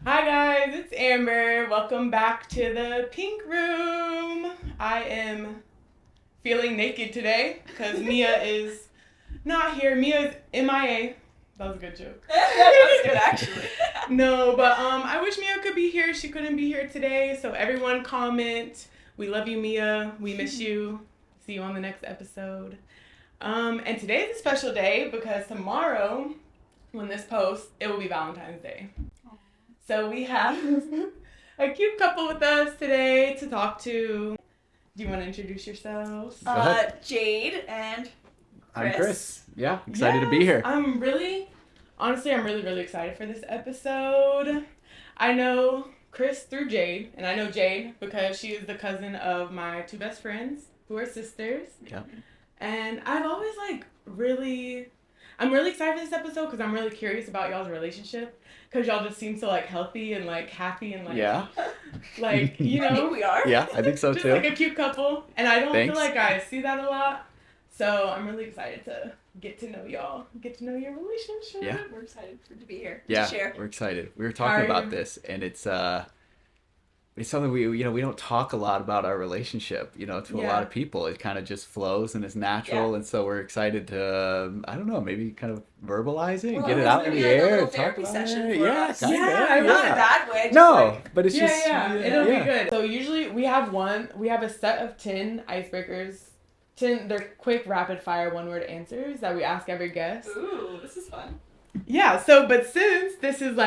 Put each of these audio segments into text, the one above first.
Hi guys, it's Amber. Welcome back to the pink room. I am feeling naked today because Mia is not here. Mia's MIA. That was a good joke. That was good actually. No, but I wish Mia could be here. She couldn't be here today. So everyone comment. We love you, Mia. We miss you. See you on the next episode. And today's a special day because tomorrow, when this posts, it will be Valentine's Day. So we have a cute couple with us today to talk to. Do you want to introduce yourselves? Jade and Chris. I'm Chris. Yeah, excited to be here. I'm really excited for this episode. I know Chris through Jade, and I know Jade because she is the cousin of my two best friends who are sisters. Yeah. And I've always I'm really excited for this episode because I'm really curious about y'all's relationship. Because y'all just seem so, healthy and, happy and, yeah. I think we are. Yeah, I think so, just, too. a cute couple. And I don't Thanks. feel like I see that a lot. So I'm really excited to get to know y'all. Get to know your relationship. Yeah. We're excited to be here. Yeah, To share. we're excited. We were talking about this, and it's something we don't talk a lot about our relationship, to a lot of people. It kind of just flows and is natural, and so we're excited to, maybe kind of verbalize it and get it out in the air and talk about it. Yeah, kind of. Yeah, Not in a bad way. Just No, but it's just... It'll be good. So usually we have a set of 10 icebreakers. 10, they're quick, rapid fire, one-word answers that we ask every guest. Ooh, this is fun. Yeah, but since this is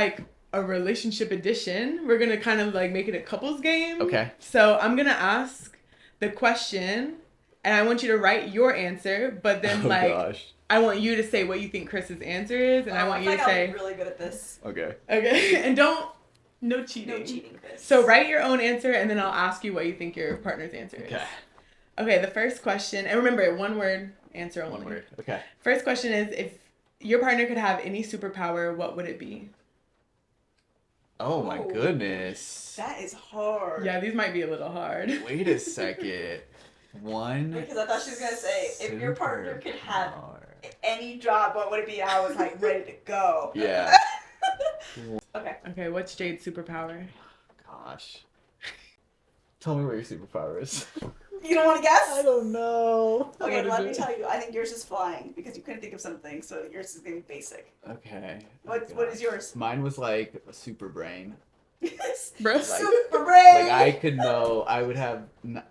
a relationship edition, we're gonna kind of make it a couples game. Okay. So I'm gonna ask the question, and I want you to write your answer, but then gosh. I want you to say what you think Chris's answer is, and I want you to say. I'm really good at this. Okay. Okay, and no cheating. No cheating, Chris. So write your own answer, and then I'll ask you what you think your partner's answer is. Okay. Okay, the first question, and remember, one word answer only. One word. Okay. First question is, if your partner could have any superpower, what would it be? Oh, my goodness. That is hard. Yeah, these might be a little hard. Wait a second. Because I thought she was going to say, if your partner could have superpower. any job, what would it be? I was ready to go. Yeah. Okay. Okay, what's Jade's superpower? Gosh. Tell me what your superpower is. You don't want to guess? I don't know. Okay, let me tell you. I think yours is flying because you couldn't think of something, so yours is going to be basic. Okay. What is yours? Mine was a super brain. Bro. Super brain! I would have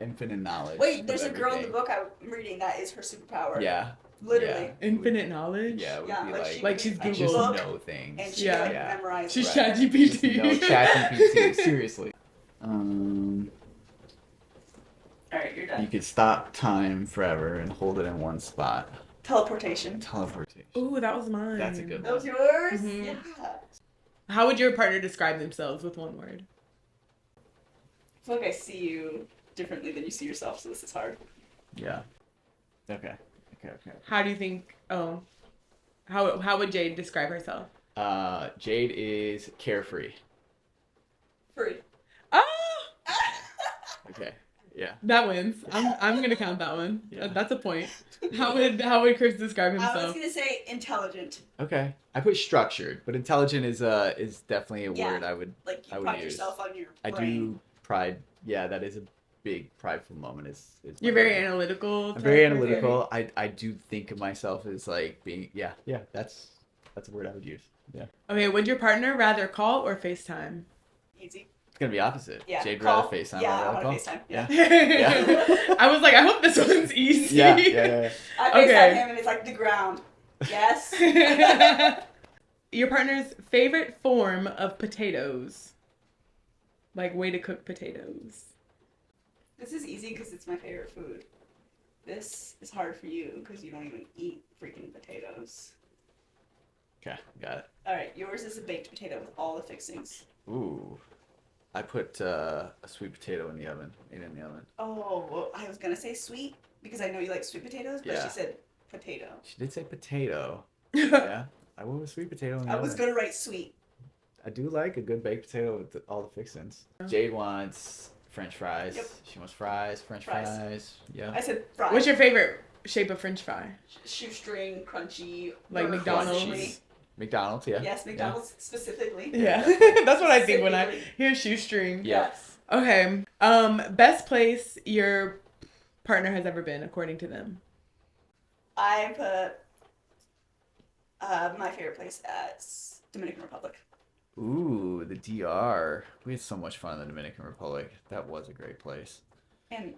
infinite knowledge. Wait, there's of a girl in the everything. book I'm reading that is her superpower. Yeah. Literally. Yeah. Infinite knowledge? Yeah, it would Yeah, be like she's I Google. just Book, know things. And she Yeah. can memorize She's it. ChatGPT. No, ChatGPT. Seriously. Alright, you're You done. could stop time forever and hold it in one spot. Teleportation. Teleportation. Ooh, that was mine. That's a good That was one. yours? Mhm. Yeah. How would your partner describe themselves with one word? I feel like I see you differently than you see yourself, so this is hard. Yeah. Okay. How do you think, how would Jade describe herself? Jade is carefree. Free. Oh! Okay. Yeah. That wins. I'm gonna count that one. Yeah. That's a point. How would Chris describe I was himself? gonna say intelligent. Okay. I put structured, but intelligent is definitely a word I would Like you I would pride use. yourself on your I brain. do pride. Yeah, that is a big prideful moment. Is You're very analytical. I'm very type person. analytical. I do think of myself as being that's a word I would use. Yeah. Okay, would your partner rather call or FaceTime? Easy. It's gonna be opposite. Yeah. Jade Call. rather FaceTime. Yeah, I rather want call. to FaceTime. Yeah. Yeah. I was like, I hope this one's easy. Yeah. I FaceTime Okay. him and it's like the ground. Yes. Your partner's favorite form of potatoes. Like way to cook potatoes. This is easy because it's my favorite food. This is hard for you because you don't even eat freaking potatoes. Okay, got it. Alright, yours is a baked potato with all the fixings. Ooh, I put a sweet potato in the oven. Ate it in the oven. Oh, well, I was gonna say sweet because I know you like sweet potatoes, but Yeah. she said potato. She did say potato. Yeah, I went with sweet potato in the I oven. was gonna write sweet. I do like a good baked potato with all the fixings. Jade wants French fries. Yep. She wants fries, French Fries. fries. Yeah. I said fried. What's your favorite shape of French fry? Shoestring, crunchy, Like or McDonald's? crunchy. McDonald's, yeah. Yes, McDonald's specifically. Yeah. That's what I think when I hear shoestring. Yeah. Yes. Okay. Best place your partner has ever been, according to them. I put my favorite place at Dominican Republic. Ooh, the DR. We had so much fun in the Dominican Republic. That was a great place. And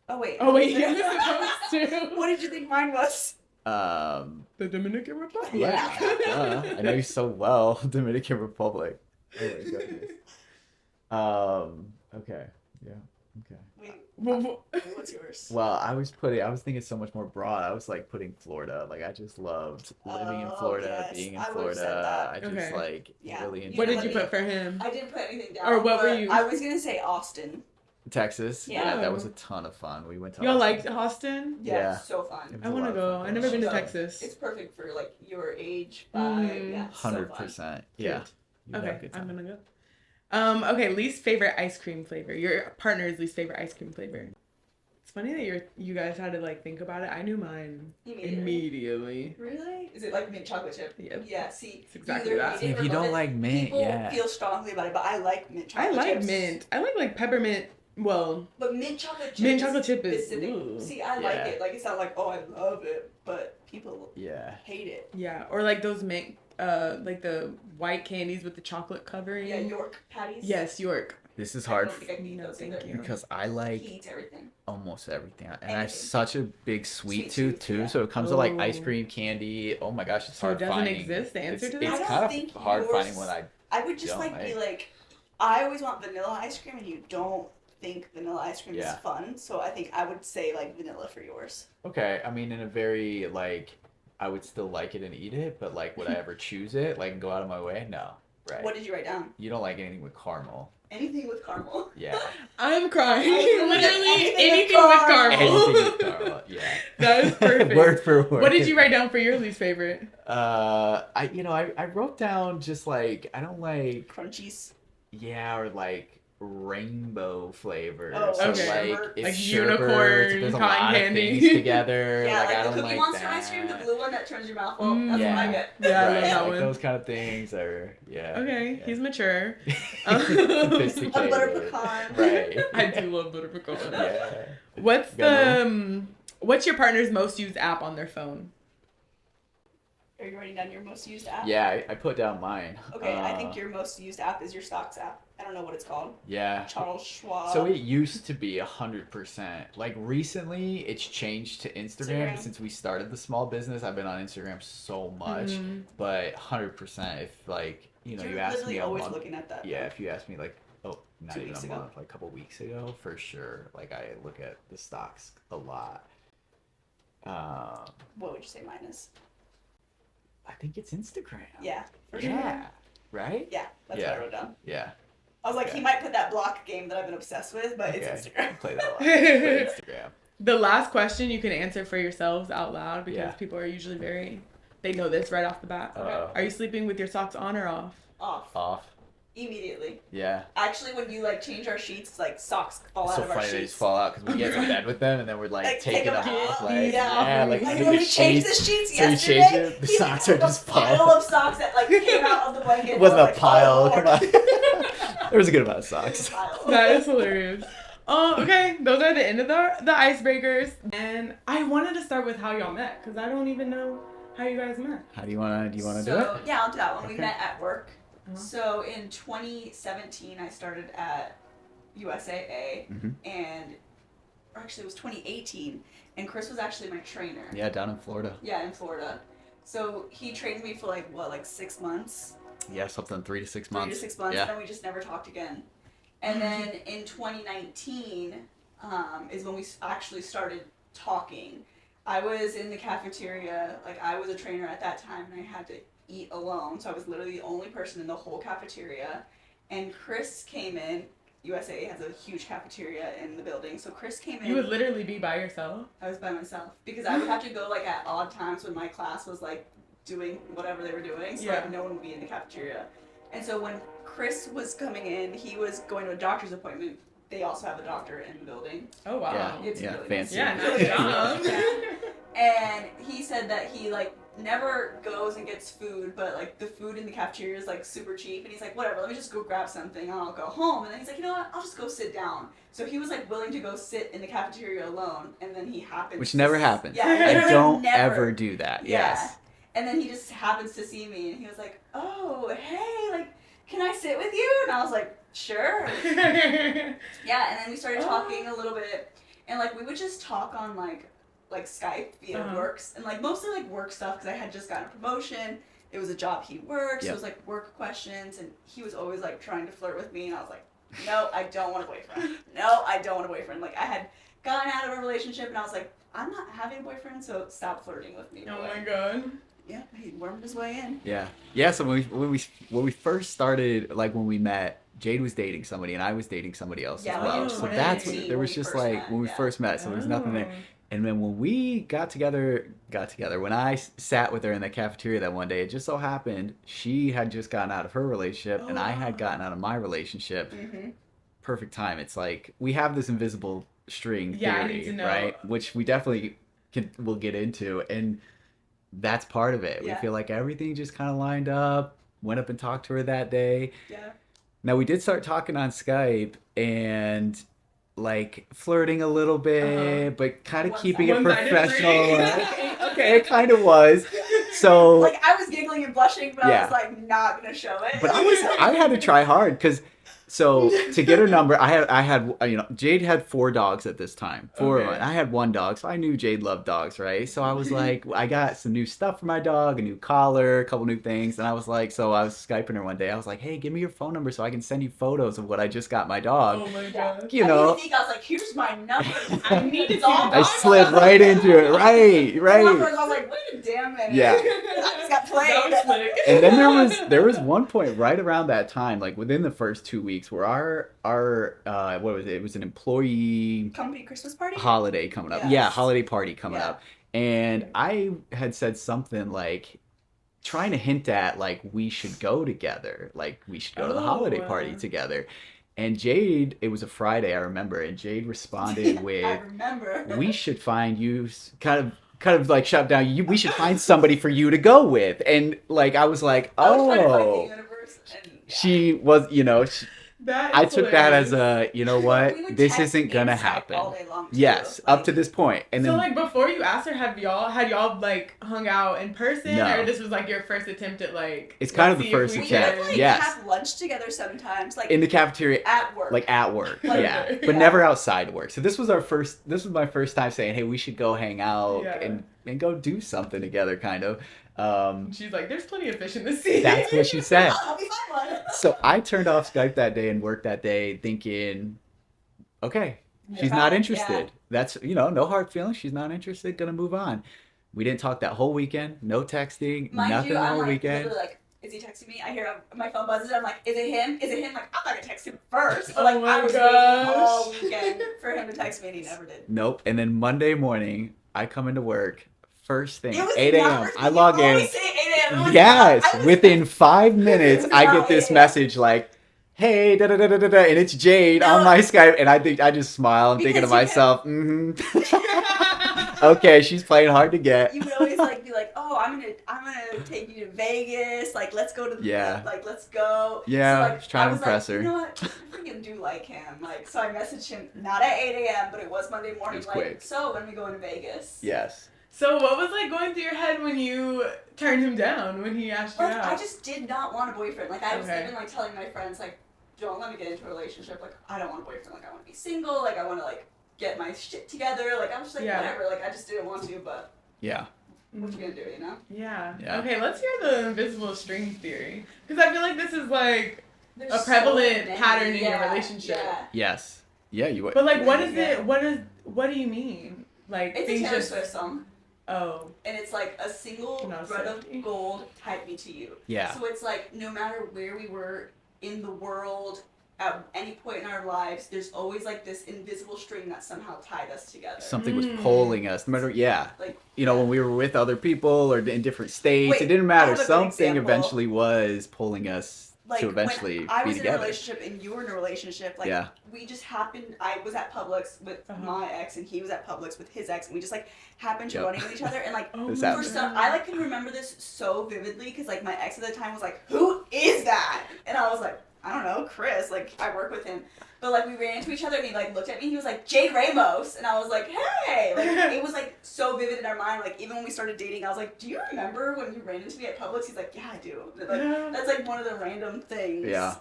oh wait, you're supposed to. What did you think mine was? The Dominican Republic. Yeah. I know you so well, Dominican Republic. Oh my goodness. Okay. Yeah. Okay. Wait, Well, what's yours? Well, I was thinking so much more broad. I was like putting Florida. Like I just loved living in Florida, yes. being in I would've said Florida. that. I just Okay. like Yeah. really enjoyed what did let you me- put for him? I didn't put anything down. Or what were but you- I was gonna say Austin. Texas. Yeah. That was a ton of fun. We went to Y'all Austin. liked Austin? Yeah, Yeah. so fun. It was I a want to lot of go. fun. I've never been to So, Texas. It's perfect for like your age, vibe. Yeah, so fun. 100%. Yeah. You had a Okay, good I'm time. gonna go. Okay, least favorite ice cream flavor. Your partner's least favorite ice cream flavor. It's funny that you guys had to like think about it. I knew mine immediately. Really? Is it like mint chocolate chip? Yep. Yeah. See, It's exactly either that. hate it If or you love don't it. like mint, People yeah. feel strongly about it, but I like mint I chocolate like chips. mint. I like peppermint. Well, But mint chocolate chip. mint chocolate chip is. specific. Ooh. See, I like Yeah. it. Like it's not like I love it, but people Yeah. hate it. Yeah, or like those mint, like the white candies with the chocolate covering. Yeah, York patties. Yes, York. This is I hard don't think I can eat No, those thank either. you. because I like He eats everything. almost everything. And I have Anything. such a big sweet Sweet tooth tooth, too. yeah. So it comes to like Oh. ice cream, candy. Oh my gosh, it's So it hard doesn't finding. exist, the answer it's, to that? It's I don't kind of think hard yours- finding what I I would just Don't like be like, I always want vanilla ice cream, and you don't think vanilla ice cream Yeah. is fun. So I think I would say like vanilla for yours. Okay, I mean, in a very, like, I would still like it and eat it, but, like, would I ever choose it? Like, and go out of my way? No. Right. What did you write down? You don't like anything with caramel. Anything with caramel. Yeah. I'm crying. I was Literally anything anything with with caramel. caramel. Anything with caramel, yeah. That is perfect. Word for word. What did you write down for your least favorite? I wrote down just, like, I don't like, Crunchies. yeah, or, like, rainbow flavors. Oh, so, okay. like, if Like sherbet, unicorn, there's a cotton lot candy. of things together. Yeah, like, I like the don't Cookie like Monster that. ice cream, the blue one that turns your mouth full. Mm, That's yeah. what I get. Yeah, I love Right, that like one. those kind of things are, yeah. Okay, yeah. he's mature. Sophisticated. A butter pecan. Right. I do love butter pecan. Yeah. What's Got what's your partner's most used app on their phone? Are you writing down your most used app? Yeah, I put down mine. Okay, I think your most used app is your stocks app. I don't know what it's called. Yeah. Charles Schwab. So it used to be 100%. Like recently, it's changed to Instagram. Instagram. Since we started the small business. I've been on Instagram so much, Mhm. but 100%. If like You're you asked literally me a always month, looking at that. yeah. If you asked me like, oh, not 2 even weeks a ago. month, like a couple weeks ago, for sure. Like I look at the stocks a lot. What would you say mine is? I think it's Instagram. Yeah, for sure. Yeah. Right. Yeah, that's Yeah. what I wrote down. Yeah. I was like, Okay. he might put that block game that I've been obsessed with, but it's Instagram. Play that a lot. Play Instagram. The last question you can answer for yourselves out loud because Yeah. people are usually they know this right off the bat. Uh-oh. Are you sleeping with your socks on or off? Off. Off. Immediately. Yeah. Actually, when you like change our sheets, like socks fall It's out so of our funny they sheets. just fall out because we get to bed with them and then we're like Like, taking take them 'em off. off. Like, Yeah. like, Like the when we changed the sheets. sheets So you yesterday, change it, the he socks had are just a pile falling. of socks that like came out of the blanket. It wasn't I a was like, pile. oh, Come Lord. on. There was a good amount of socks. Pile. That is hilarious. Oh, okay. Those are the end of the icebreakers. And I wanted to start with how y'all met because I don't even know how you guys met. How do you wanna do it? So yeah, I'll do that one. We Okay. met at work. Uh-huh. So in 2017, I started at USAA, Mhm. and or actually it was 2018, and Chris was actually my trainer. Yeah, down in Florida. Yeah, in Florida. So he trained me for like 6 months, Yeah, something 3 to 6 3 months. to 6 months, Yeah. and then we just never talked again. And then in 2019 is when we actually started talking. I was in the cafeteria, like I was a trainer at that time, and I had to eat alone, so I was literally the only person in the whole cafeteria. And Chris came in. USA has a huge cafeteria in the building, so Chris came in. You would literally be by yourself. I was by myself because I would have to go like at odd times when my class was like doing whatever they were doing, so Yeah. like no one would be in the cafeteria. And so when Chris was coming in, he was going to a doctor's appointment. They also have a doctor in the building. Oh wow. Yeah. It's really fancy. Yeah, nice job. Yeah. And he said that he like never goes and gets food, but like the food in the cafeteria is like super cheap, and he's like, whatever, let me just go grab something and I'll go home. And then he's like, you know what, I'll just go sit down. So he was like willing to go sit in the cafeteria alone, and then he happens Which never happens. Yeah, I don't never. ever do that. Yeah. Yes. And then he just happens to see me, and he was like, oh, hey, like, can I sit with you? And I was like, sure. Yeah, and then we started talking a little bit, and like we would just talk on like Skype via works, and like mostly like work stuff, because I had just gotten a promotion. It was a job he worked, so it was like work questions, and he was always like trying to flirt with me, and I was like, no, I don't want a boyfriend. No, I don't want a boyfriend. Like I had gotten out of a relationship, and I was like, I'm not having a boyfriend, so stop flirting with me. Oh my god. Yeah, he wormed his way in. Yeah. So when we first started, like when we met, Jade was dating somebody and I was dating somebody else as well. So that's what there was just like when we first met. So there was nothing there. And then when we got together, when I sat with her in the cafeteria that one day, it just so happened she had just gotten out of her relationship and I had gotten out of my relationship. Mm-hmm. Perfect time. It's like we have this invisible string theory, right? Which we definitely will get into, and that's part of it. We feel like everything just kind of lined up. Went up and talked to her that day. Yeah. Now we did start talking on Skype and like flirting a little bit, but kind of keeping it professional. Okay, it kind of was. So like I was giggling and blushing, but I was like not gonna show it. But I had to try hard because. So to get her number, I had Jade had 4 dogs at this time. 4 of them. I had 1 dog, so I knew Jade loved dogs, right? So I was like, I got some new stuff for my dog, a new collar, a couple new things, and I was like, so I was Skyping her one day. I was like, hey, give me your phone number so I can send you photos of what I just got my dog. Oh my god! You know, I was like, here's my number. I need it. I slid right into it, right. I was like, wait a damn minute. Yeah. I just got played. And then there was one point right around that time, like within the first 2 weeks, where our what was it? It was an employee company Christmas party holiday coming up. Yes. Yeah, holiday party coming up. And I had said something like trying to hint at like we should go together, like we should go to the holiday party together. And Jade, it was a Friday, I remember, and Jade responded with, I remember. We should find you kind of like shut down. We should find somebody for you to go with. And like I was like, oh. I was trying to find the universe, and, she was, I took that as a, you know what, this isn't gonna happen. All day long too. Yes, like, up to this point. And so then, like before you asked her, had y'all like hung out in person, or this was like your first attempt at like? It's kind of the first attempt. We would have lunch together sometimes, like in the cafeteria at work. Like at work, but never outside work. So this was my first time saying, hey, we should go hang out and go do something together, kind of. She's like, there's plenty of fish in the sea. That's what she said. I'll be fine. So I turned off Skype that day and worked that day thinking, okay, she's not interested. Yeah. That's, no hard feelings. She's not interested. Gonna move on. We didn't talk that whole weekend. No texting. Nothing the whole weekend. Literally like, is he texting me? I hear my phone buzzes. I'm like, is it him? Is it him? Like, I'm not gonna text him first. But like, I was waiting all weekend for him to text me, and he never did. Nope. And then Monday morning, I come into work. First thing, 8 a.m. I log in. Say 8 a.m. Yes, within 5 minutes, I get this message like, "Hey, da da da da da," and it's Jade on my Skype, and I just smile and thinking to myself, okay, she's playing hard to get. You would always like be like, "Oh, I'm gonna take you to Vegas. Like, let's go to the let's go." Yeah, so, like, trying to impress her. You know what? I freaking do like him. Like, so I messaged him not at 8 a.m., but it was Monday morning. Like, quick. So when we go to Vegas? Yes. So what was like going through your head when you turned him down when he asked you out? I just did not want a boyfriend. Like I was even like telling my friends like, don't let me get into a relationship. Like I don't want a boyfriend. Like I want to be single. Like I want to like get my shit together. Like I was just like whatever. Like I just didn't want to. But what you gonna do? You know? Yeah. Okay. Let's hear the invisible string theory because I feel like this is like a prevalent pattern in your relationship. Yeah. Yes. Yeah. You would. But like, what is it? What do you mean? Like it's a Taylor Swift song. Oh. And it's like a single thread of gold tied me to you. Yeah. So it's like no matter where we were in the world at any point in our lives, there's always like this invisible string that somehow tied us together. Something was pulling us. No matter, like when we were with other people or in different states, it didn't matter. Something eventually was pulling us like to eventually when I be was in a together. relationship and you were in a relationship, like Yeah. we just happened. I was at Publix with my ex, and he was at Publix with his ex, and we just like happened to run into each other, and like This for happened. some, I like can remember this so vividly because like my ex at the time was like, "Who is that?" And I was like, "I don't know, Chris. Like I work with him." But like we ran into each other, and he like looked at me, and he was like, "Jade Ramos," and I was like, "Hey!" Like it was like so vivid in our mind. Like even when we started dating, I was like, "Do you remember when you ran into me at Publix?" He's like, "Yeah, I do." Like that's like one of the random things. Yeah.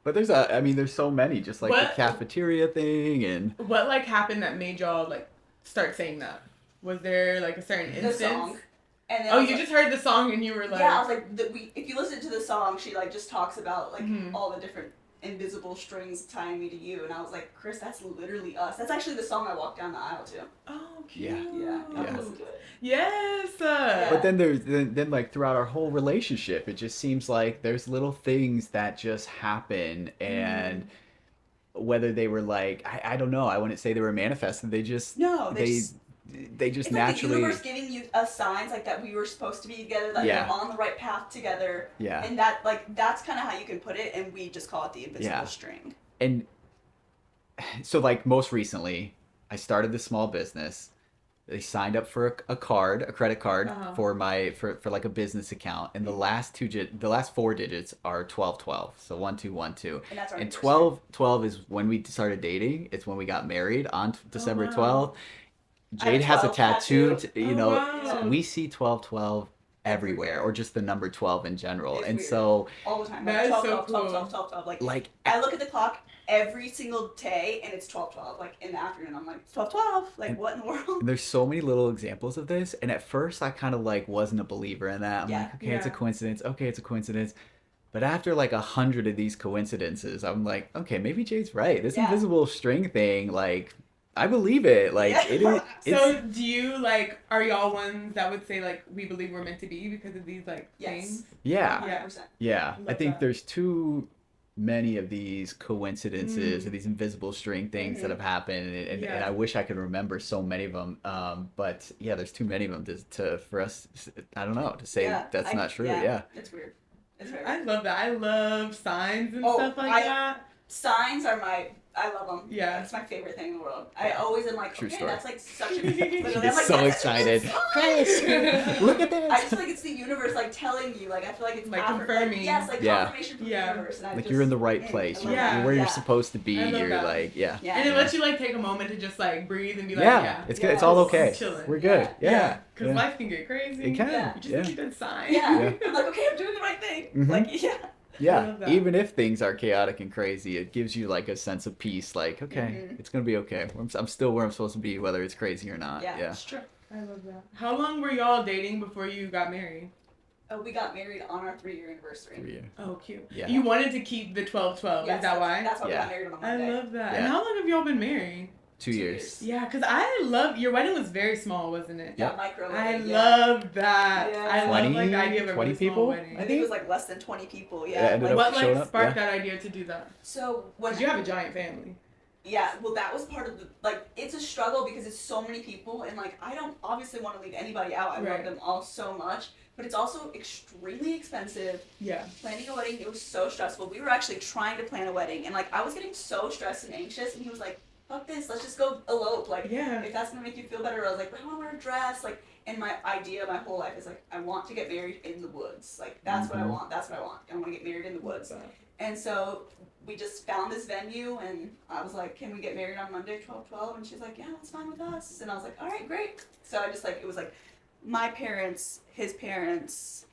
But there's so many, just like the cafeteria thing and... What, like, happened that made y'all, like, start saying that? Was there, like, a certain instance? The song. And then you just heard the song and you were like... Yeah, I was like, if you listen to the song, she, like, just talks about, like, all the different invisible strings tying me to you. And I was like, Chris, that's literally us. That's actually the song I walked down the aisle to. Oh, cute. Yeah. Listen to it. Yes. But then then like throughout our whole relationship, it just seems like there's little things that just happen, and whether they were like, I don't know, I wouldn't say they were manifested. They just they just it's naturally. Like the universe giving you signs like that we were supposed to be together, that we're on the right path together. Yeah. And that that's kind of how you can put it, and we just call it the invisible string. And so like most recently, I started this small business. They signed up for a credit card for like a business account, and the last 4 digits are 1212. So 1212. And that's our and 1212 is when we started dating. It's when we got married on December 12th. Jade has a tattoo. So we see 1212 everywhere, or just the number 12 in general. It's and weird. so all the time. That Like, is so 12, cool. 12. Like I look at the clock every single day, and it's 12:12. Like in the afternoon, I'm like, it's 12:12. Like what in the world? there's so many little examples of this, and at first I kind of like wasn't a believer in that. I'm like, okay, it's a coincidence. Okay, it's a coincidence. But after like 100 of these coincidences, I'm like, okay, maybe Jade's right. This invisible string thing, like, I believe it. Like it is. So do you like? Are y'all ones that would say like we believe we're meant to be because of these like things? Yeah. 100%. Yeah. I think that. there's too many of these coincidences or these invisible string things that have happened, and I wish I could remember so many of them. But yeah, there's too many of them for us. I don't know, to say that's not true. Yeah. It's weird. It's very I weird. love that. I love signs and stuff like that. Signs are I love them. Yeah. It's my favorite thing in the world. I always am like, True okay, story. that's like such a... Literally, I'm She's like, so that's excited. Chris, Look at this. I just feel like it's the universe like telling you. Like I feel like it's Like confirming. Yes, like confirmation from the Yeah. universe. And I Like just, you're in the right place. You're where you're supposed to be. I love You're that. like, Yeah. And it lets you like take a moment to just like breathe and be like, It's good. It's all okay. Chilling. We're good. Yeah. Because life can get crazy. It can. Yeah. You just need a good sign. Yeah. I'm like, okay, I'm doing the right thing. Mhm. Like, yeah. I Yeah, love that. even if things are chaotic and crazy, it gives you like a sense of peace. Like, okay, it's gonna be okay. I'm still where I'm supposed to be, whether it's crazy or not. Yeah. Yeah. It's true. I love that. How long were y'all dating before you got married? We got married on our 3-year anniversary. For you. Oh, cute. Yeah. You wanted to keep the 12-12. Yes, Is that why? That's why we Yeah. got married on a I Monday. love that. Yeah. And how long have y'all been married? 2 years. Yeah, because I love... Your wedding was very small, wasn't it? Yeah. Micro I wedding, love that. Yeah. I love like the idea of a 20 really small people? wedding. I think it was like less than 20 people. Yeah, Yeah. ended Like, up What showing like up, sparked yeah. that idea to do that? so when Because you have a giant family. Yeah, well, that was part of the, like, it's a struggle because it's so many people, and, like, I don't obviously want to leave anybody out. I love Right. them all so much, but it's also extremely expensive. Yeah. Planning a wedding, it was so stressful. We were actually trying to plan a wedding, and, like, I was getting so stressed and anxious, and he was like, fuck this, let's just go elope. Like, Yeah. if that's going to make you feel better, I was like, but I want to wear a dress. Like, and my idea, my whole life is, like, I want to get married in the woods. Like, that's what I want. That's what I want. I want to get married in the woods. And so we just found this venue, and I was like, can we get married on Monday, 12/12? And she's like, yeah, that's fine with us. And I was like, all right, great. So I just, like, it was like my parents, his parents,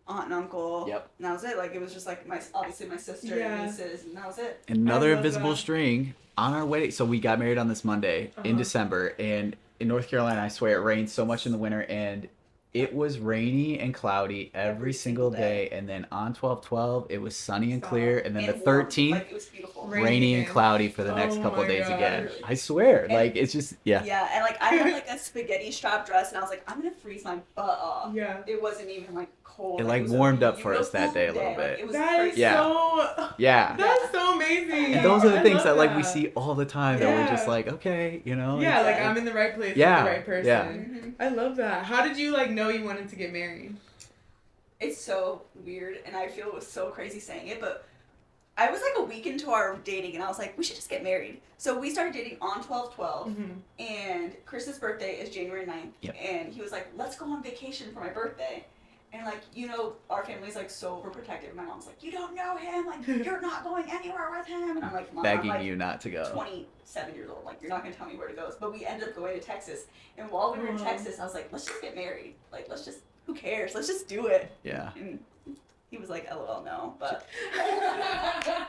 aunt and uncle. Yep. And that was it. Like, it was just like obviously my sister and nieces, and that was it. Another I love invisible that. string on our wedding. So we got married on this Monday in December, and in North Carolina, I swear, it rains so much in the winter, and it was rainy and cloudy every single day. And then on 12/12, it was sunny and clear, and then the And warm. 13th, Like, it was beautiful. rainy and again. cloudy for the next Oh couple my days again. gosh. I swear, And- like it's just Yeah, and like I had like a spaghetti strap dress, and I was like, I'm gonna freeze my butt off. Yeah. It wasn't even like cold. It, Like, like, was a warmed up for us that beautiful day a little Like, bit. it was That is crazy. Yeah. so... yeah. That's so amazing. And those are the I things love that like we see all the time that we're just Yeah. like, okay, you know. Yeah, it's- like I'm in the right place Yeah, with the right person. yeah. Mhm. I love that. How did you like know you wanted to get married? it's so weird, and I feel it was so crazy saying it, but I was like a week into our dating, and I was like, we should just get married. So we started dating on 12/12, and Chris's birthday is January 9th, and he was like, let's go on vacation for my birthday. And, like, you know, our family's, like, so overprotective. My mom's like, you don't know him. Like, you're not going anywhere with him. And I'm like, Mom, begging I'm, like, you not to go. 27 years old. Like, you're not going to tell me where to go. But we ended up going to Texas. And while we were in Texas, I was like, let's just get married. Like, let's just, who cares? Let's just do it. Yeah. And he was like, LOL, no. But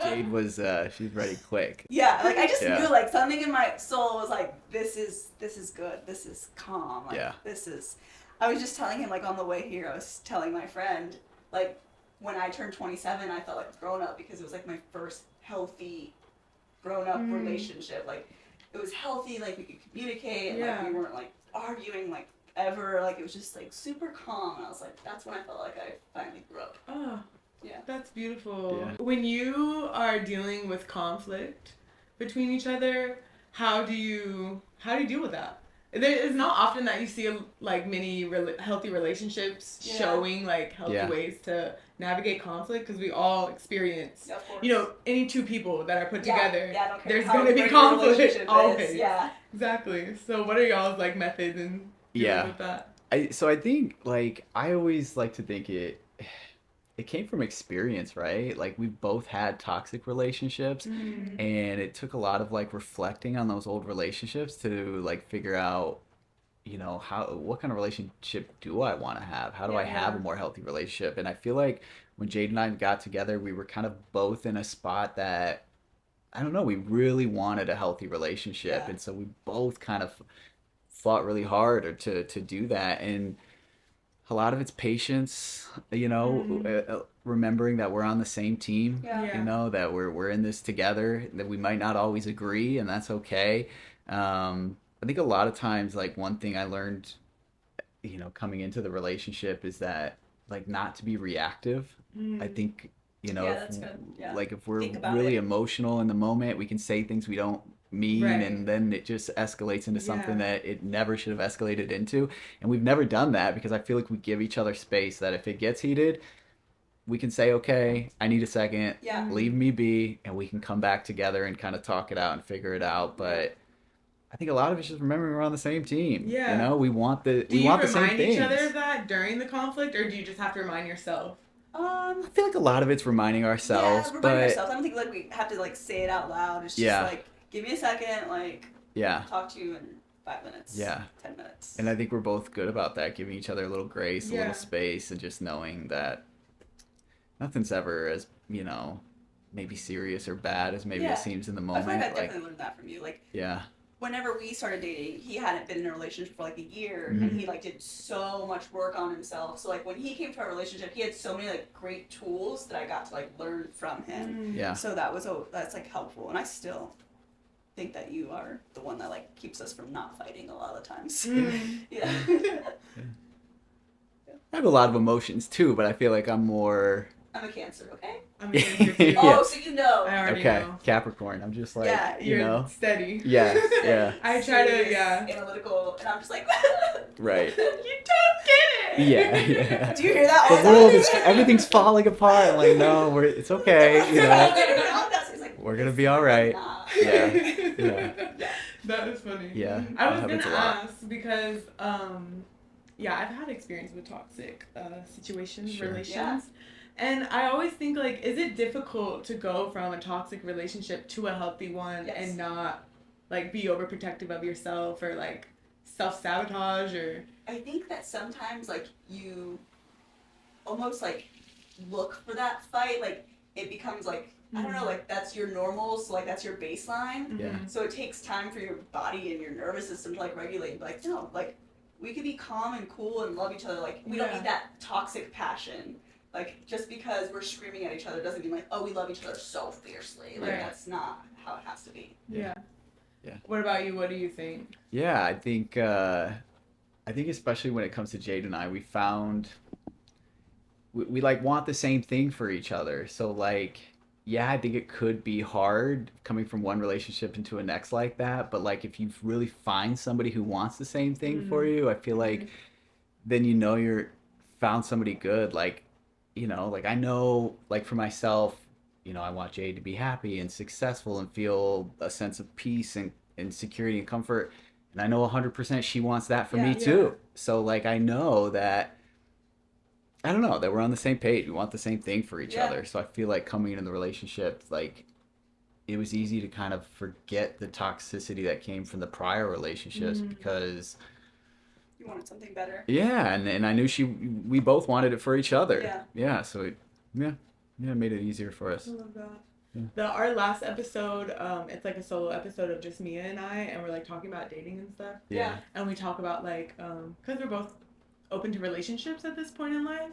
Jade was, she's ready quick. yeah, like, I just knew, like, something in my soul was like, this is good. This is calm. Like, this is... I was just telling him, like, on the way here, I was telling my friend, like, when I turned 27, I felt like grown up because it was, like, my first healthy grown-up relationship. Like, it was healthy, like, we could communicate, and, like, we weren't, like, arguing, like, ever. Like, it was just, like, super calm, and I was like, that's when I felt like I finally grew up. Oh, yeah. That's beautiful. Yeah. When you are dealing with conflict between each other, how do you deal with that? It's not often that you see like many healthy relationships showing like healthy ways to navigate conflict, because we all experience, you know, any two people that are put together, there's going to be conflict always. Yeah, exactly. So what are y'all's like methods in dealing with that? I think like I always like to think it came from experience, right? Like we both had toxic relationships, and it took a lot of like reflecting on those old relationships to like figure out, you know, what kind of relationship do I want to have? How do I have a more healthy relationship? And I feel like when Jade and I got together, we were kind of both in a spot that, I don't know, we really wanted a healthy relationship. And so we both kind of fought really hard to do that. And a lot of it's patience, you know, remembering that we're on the same team, you know, that we're in this together, that we might not always agree, and that's okay. I think a lot of times, like, one thing I learned, you know, coming into the relationship is that, like, not to be reactive. I think, you know, like, if we're really emotional in the moment, we can say things we don't mean, and then it just escalates into something that it never should have escalated into. And we've never done that because I feel like we give each other space, that if it gets heated, we can say, okay, I need a second, leave me be, and we can come back together and kind of talk it out and figure it out. But I think a lot of it's just remembering we're on the same team. You know, we want the same things. Do you remind each other of that during the conflict, or do you just have to remind yourself? I feel like a lot of it's reminding ourselves. Yeah, reminding ourselves. I don't think like we have to like say it out loud. It's just like, give me a second, like, talk to you in 5 minutes, 10 minutes. And I think we're both good about that, giving each other a little grace, a little space, and just knowing that nothing's ever as, you know, maybe serious or bad as maybe it seems in the moment. I feel like I definitely learned that from you. Like, yeah. Whenever we started dating, he hadn't been in a relationship for like a year, and he like did so much work on himself. So like when he came to our relationship, he had so many like great tools that I got to like learn from him. Yeah. So that's like helpful, and I still think that you are the one that like keeps us from not fighting a lot of the times. Yeah. I have a lot of emotions too, but I feel like I'm a Cancer, okay? I'm a Cancer too. Oh, so you know. I already know. Capricorn. I'm just like, you're you know, steady. Yeah. I try to, analytical, and I'm just like, right. You don't get it. Yeah. Do you hear that? The world is, everything's falling apart. I'm like, no, it's okay. You know, we're gonna be all right. Yeah. That is funny. Yeah. I was gonna ask because, I've had experience with toxic situations, relations. Yeah. And I always think, like, is it difficult to go from a toxic relationship to a healthy one and not, like, be overprotective of yourself or, like, self-sabotage or... I think that sometimes, like, you almost, like, look for that fight. Like, it becomes, like, I don't know, like, that's your normal, so, like, that's your baseline. Yeah. So it takes time for your body and your nervous system to, like, regulate and be like, no, like, we can be calm and cool and love each other. Like, we don't need that toxic passion. Like, just because we're screaming at each other doesn't mean, like, oh, we love each other so fiercely. Like, that's not how it has to be. Yeah. What about you? What do you think? Yeah, I think especially when it comes to Jade and I, we found we like want the same thing for each other. So, like, yeah, I think it could be hard coming from one relationship into a next like that. But, like, if you really find somebody who wants the same thing for you, I feel like then you know you're found somebody good. Like, you know, like I know, like for myself, you know, I want Jade to be happy and successful and feel a sense of peace and security and comfort. And I know 100% she wants that for me too. So like I know that, I don't know, that we're on the same page. We want the same thing for each other. So I feel like coming into the relationship, like it was easy to kind of forget the toxicity that came from the prior relationships because you wanted something better. Yeah, and I knew we both wanted it for each other. Yeah, so it made it easier for us. I love that. Our last episode, it's like a solo episode of just Mia and I, and we're like talking about dating and stuff. Yeah. And we talk about like, because we're both open to relationships at this point in life,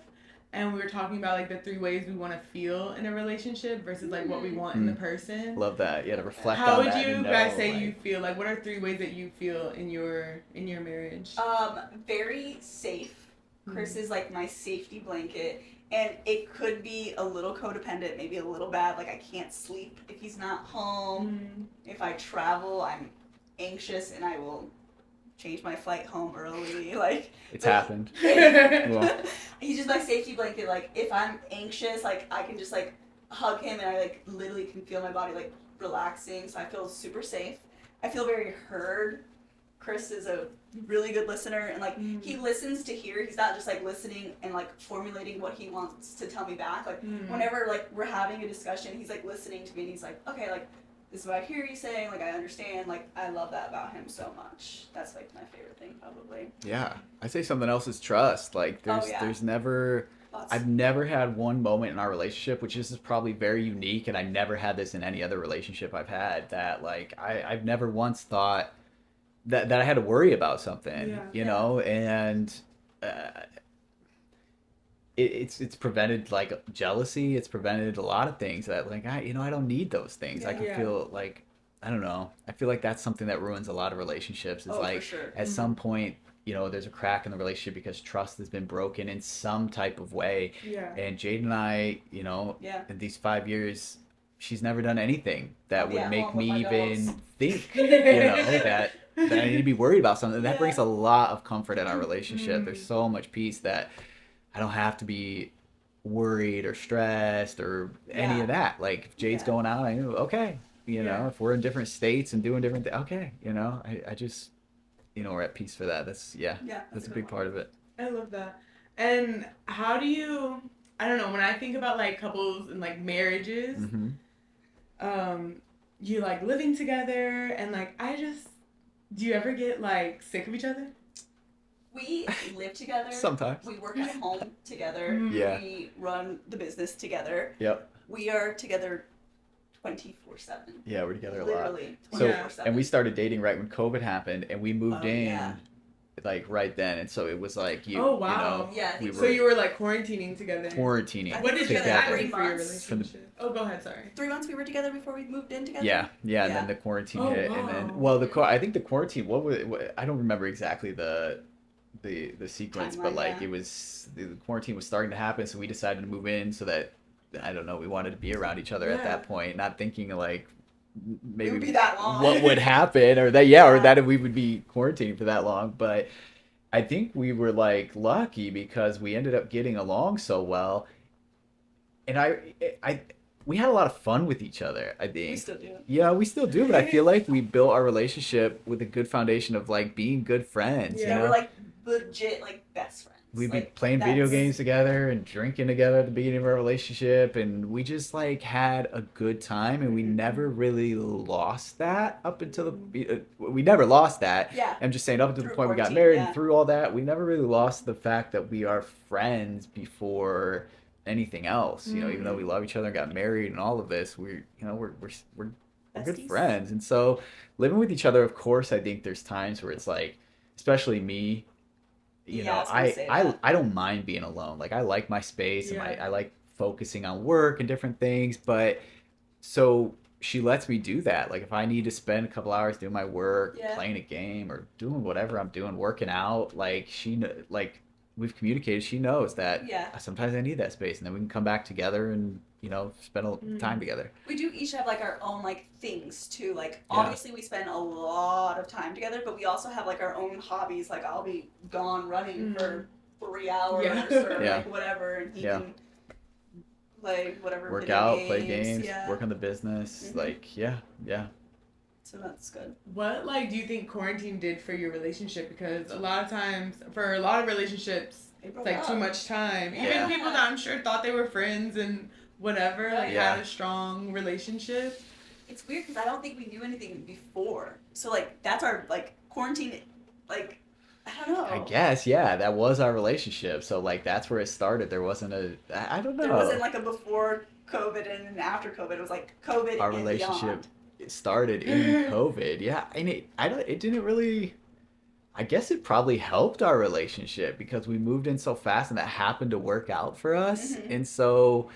and we were talking about like the 3 ways we want to feel in a relationship versus like what we want in the person. Love that. Yeah, to reflect How on would that. you and guys know, say like, you feel? Like, what are 3 ways that you feel in your marriage? Very safe. Chris is like my safety blanket. And it could be a little codependent, maybe a little bad. Like I can't sleep if he's not home. If I travel, I'm anxious and I will change my flight home early. Like it's happened. Well. He's just my safety blanket. Like if I'm anxious, like I can just like hug him and I like literally can feel my body like relaxing. So I feel super safe. I feel very heard. Chris is a really good listener and like he listens to hear. He's not just like listening and like formulating what he wants to tell me back. Like whenever like we're having a discussion, he's like listening to me and he's like, okay, like this is what I hear you saying, like I understand. Like I love that about him so much. That's like my favorite thing probably. Yeah. I say something else is trust. Like there's never I've never had one moment in our relationship, which is probably very unique, and I never had this in any other relationship I've had, that like I've never once thought that I had to worry about something, you know, and it's prevented like jealousy. It's prevented a lot of things that like I don't need those things. I can feel like, I don't know. I feel like that's something that ruins a lot of relationships. Is like at some point, you know, there's a crack in the relationship because trust has been broken in some type of way. Yeah. And Jade and I, you know, in these 5 years, she's never done anything that would make me even think, you know, that I need to be worried about something. And that brings a lot of comfort in our relationship. There's so much peace that I don't have to be worried or stressed or any of that. Like if Jade's going out, I know, okay, you know, if we're in different states and doing different things, okay, you know, I just, you know, we're at peace for that. That's a big part of it. I love that. And how do you, I don't know, when I think about like couples and like marriages, you like living together and like do you ever get like sick of each other? We live together. Sometimes. We work at home together. Yeah. We run the business together. Yep. We are together 24/7. Yeah, we're together a lot. Literally 24/7. So, and we started dating right when COVID happened, and we moved in like right then, and so it was like you. Oh wow. You know, so you were like quarantining together. What did you do for your relationship? Oh, go ahead. Sorry. 3 months we were together before we moved in together. Yeah, and then the quarantine hit, and then I think the quarantine. I don't remember exactly the sequence, but like it was the quarantine was starting to happen, so we decided to move in so that I don't know, we wanted to be around each other at that point, not thinking like maybe be that long. what would happen or that or that we would be quarantined for that long. But I think we were like lucky because we ended up getting along so well, and we had a lot of fun with each other, I think. We still do. Yeah, we still do, but I feel like we built our relationship with a good foundation of like being good friends. Yeah, you know? we're like legit like best friends. We'd be playing video games together and drinking together at the beginning of our relationship, and we just like had a good time, and we never really lost that up until we never lost that. Yeah. I'm just saying up until the point we got married and through all that, we never really lost the fact that we are friends before anything else. You know, even though we love each other and got married and all of this, we're good friends. And so living with each other, of course, I think there's times where it's like, especially me, you know, I don't mind being alone. Like I like my space and I like focusing on work and different things, but so she lets me do that. Like if I need to spend a couple hours doing my work, playing a game or doing whatever I'm doing, working out, like we've communicated, she knows that sometimes I need that space, and then we can come back together and, you know, spend time together. We do each have like our own like things too. Like obviously we spend a lot of time together, but we also have like our own hobbies. Like I'll be gone running for 3 hours or like whatever, and he can play whatever. Work video out, play games, yeah. work on the business. Mhm. Like, yeah. So that's good. What like do you think quarantine did for your relationship? Because a lot of times, for a lot of relationships, it's like too much time. Yeah. Even people that I'm sure thought they were friends and whatever, like Yeah. had a strong relationship. It's weird because I don't think we knew anything before. So like that's our like quarantine, like I don't know. I guess, yeah, that was our relationship. So like that's where it started. There wasn't I don't know. There wasn't like a before COVID and an after COVID. It was like COVID Our and relationship beyond. started in COVID. Yeah, and it didn't really. I guess it probably helped our relationship because we moved in so fast and that happened to work out for us. Mhm. And so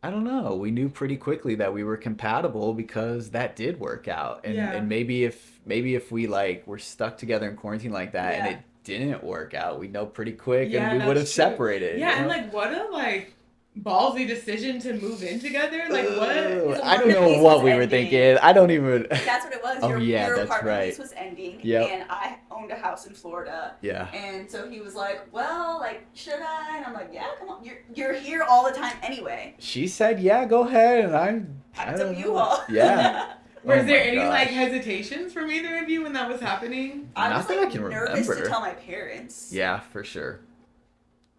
I don't know. We knew pretty quickly that we were compatible because that did work out. And Yeah. and maybe if we like were stuck together in quarantine like that and Yeah. it didn't work out, we'd know pretty quick Yeah, and we that's would have true. separated. Yeah, you and know? like what a like ballsy decision to move in together. Like what? Ugh, His I don't know apartment what lease we was were ending. thinking. I don't even. That's what it was. Oh, yeah, your that's apartment right. lease was ending, Yep. and I owned a house in Florida. Yeah. And so he was like, "Well, like, should I?" And I'm like, "Yeah, come on. You're here all the time anyway." She said, "Yeah, go ahead," and I Packed don't up know. U-Haul. Yeah. Was Oh there my any gosh. like hesitations from either of you when that was happening? I Not was that like I can nervous to remember. tell my parents. Yeah, for sure.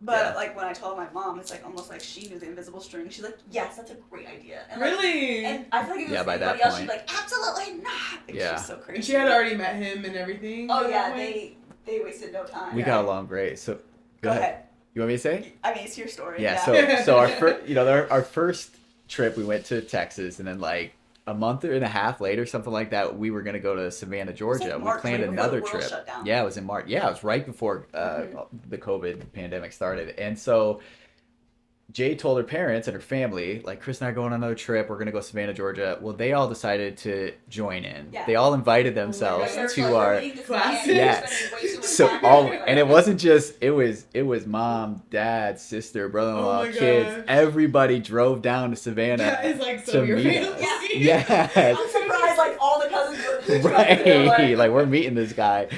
But Yeah. like when I told my mom, it's like almost like she knew the invisible string. She's like, "Yes, that's a great idea." And, like, Really? and I feel like if it Yeah, was by that anybody else, she'd point. be like, "Absolutely not." Like, Yeah. She's so crazy. And she had already met him and everything. Oh at yeah, that point? they wasted no time. We got along great. So Go ahead. You want me to say? I mean, it's your story. Yeah. Yeah. So our first, our first trip, we went to Texas, and then like a month and a half later, something like that, we were gonna go to Savannah, Georgia. like March, we planned right before another the world trip. shut down. Yeah, it was in March. Yeah, it was right before the COVID pandemic started, and so Jade told her parents and her family, like, Chris and I are going on another trip. We're going to go to Savannah, Georgia. Well, they all decided to join in. Yeah. They all invited themselves God. to our... Classic. Yes. So all... And it wasn't just... It was mom, dad, sister, brother-in-law, Oh my kids. gosh. Everybody drove down to Savannah That is like to so your meet family. us. Yeah. Yes. I'm surprised, like, all the cousins were in the truck, and they're Right. Like, we're meeting this guy.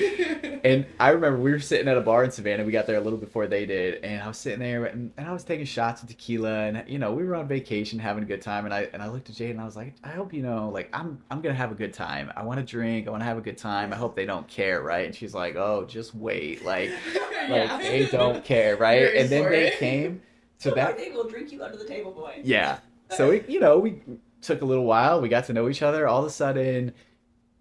And I remember we were sitting at a bar in Savannah. We got there a little before they did, and I was sitting there, and I was taking shots of tequila, and we were on vacation having a good time. And I looked at Jade, and I was like, I hope like I'm gonna have a good time. I want to drink. I want to have a good time. I hope they don't care, right? And she's like, oh, just wait, like Yeah. they don't care, right? You're in And then for they it. came to that. that. They will drink you under the table, boy. Yeah. So we took a little while. We got to know each other. All of a sudden,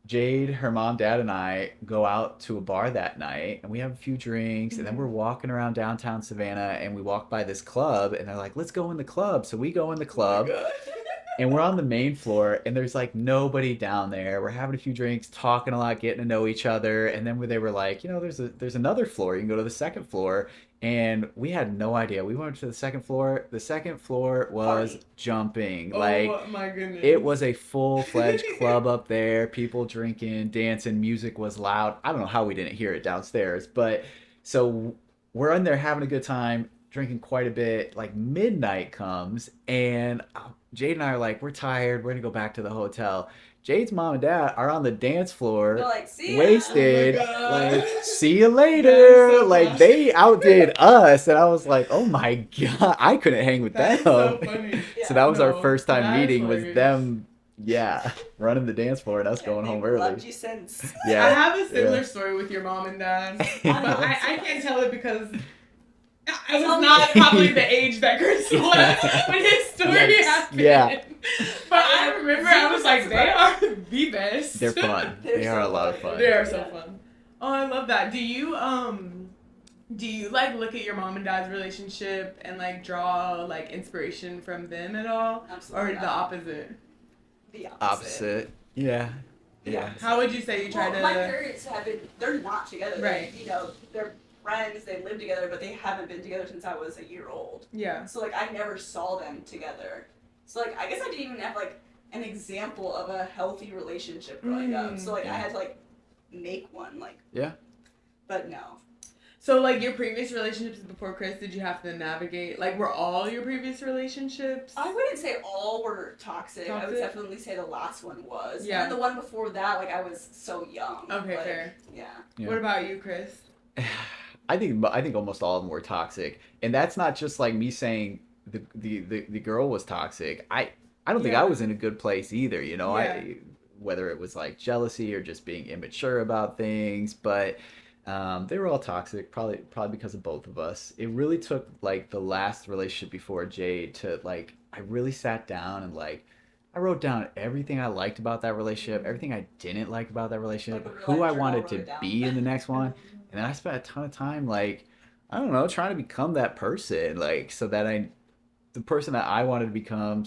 Jade, her mom, dad, and I go out to a bar that night, and we have a few drinks, and then we're walking around downtown Savannah, and we walk by this club, and they're like, let's go in the club. So we go in the club, and we're on the main floor, and there's like nobody down there. We're having a few drinks, talking a lot, getting to know each other, and then they were like, there's another floor. You can go to the second floor. And we had no idea. We went to the second floor. The second floor was Party. jumping. Oh Like, my goodness. it was a full-fledged club up there. People drinking, dancing, music was loud. I don't know how we didn't hear it downstairs. But so we're in there having a good time, drinking quite a bit. Like midnight comes, and Jade and I are like, we're tired. We're going to go back to the hotel. Jade's mom and dad are on the dance floor. They're like, see ya. Wasted. Oh my God. Like, see you later. That's so Like, funny. they outdid us. And I was like, oh my God, I couldn't hang with That's them. so funny. So that was our No, first time that's meeting, was hilarious. them, running the dance floor and us Yeah, going they've home early. loved you since. I Yeah. have a similar Yeah. story with your mom and dad, but Yeah. I can't tell it because I was Tell me. not probably the age that Chris was when his story Yikes. happened. Yeah. But I remember I was like, they are the best. They're fun. They're They are a so lot of funny. fun. They are so Yeah. fun. Oh, I love that. Do you like look at your mom and dad's relationship and like draw like inspiration from them at all, Absolutely or not. the opposite? The Opposite. Yeah. Yeah. How would you say you try Well, my to? parents they're not together. Right. They're friends, they live together, but they haven't been together since I was a year old. Yeah. So, like, I never saw them together. So, like, I guess I didn't even have, like, an example of a healthy relationship growing up. So, like, I had to, like, make one, like. Yeah. But no. So, like, your previous relationships before Chris, did you have to navigate? Like, were all your previous relationships? I wouldn't say all were toxic. I would Toxic? definitely say the last one was. Yeah. And then the one before that, like, I was so young. Okay, like, fair. Yeah. Yeah. What about you, Chris? I think almost all of them were toxic, and that's not just like me saying the girl was toxic. I don't think I was in a good place either, you know. Whether it was like jealousy or just being immature about things, but they were all toxic, probably because of both of us. It really took like the last relationship before Jade to like I really sat down and like I wrote down everything I liked about that relationship, everything I didn't like about that relationship, like who I wanted to be in the next one, and then I spent a ton of time like I don't know trying to become that person, like so that the person that I wanted to become,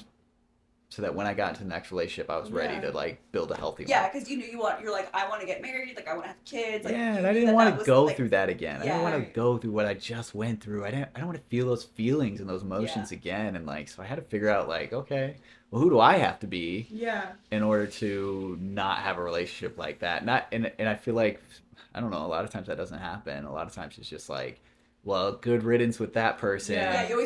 so that when I got into the next relationship, I was ready to like build a healthy one. Yeah, because you knew you're like, I want to get married, like I want to have kids. Like, yeah, and I didn't want to go through that again. I didn't want to go through what I just went through. I don't want to feel those feelings and those emotions again. And like, so I had to figure out like, okay, well, who do I have to be? In order to not have a relationship like that. And I feel like, I don't know, a lot of times that doesn't happen. A lot of times it's just like, well, good riddance with that person.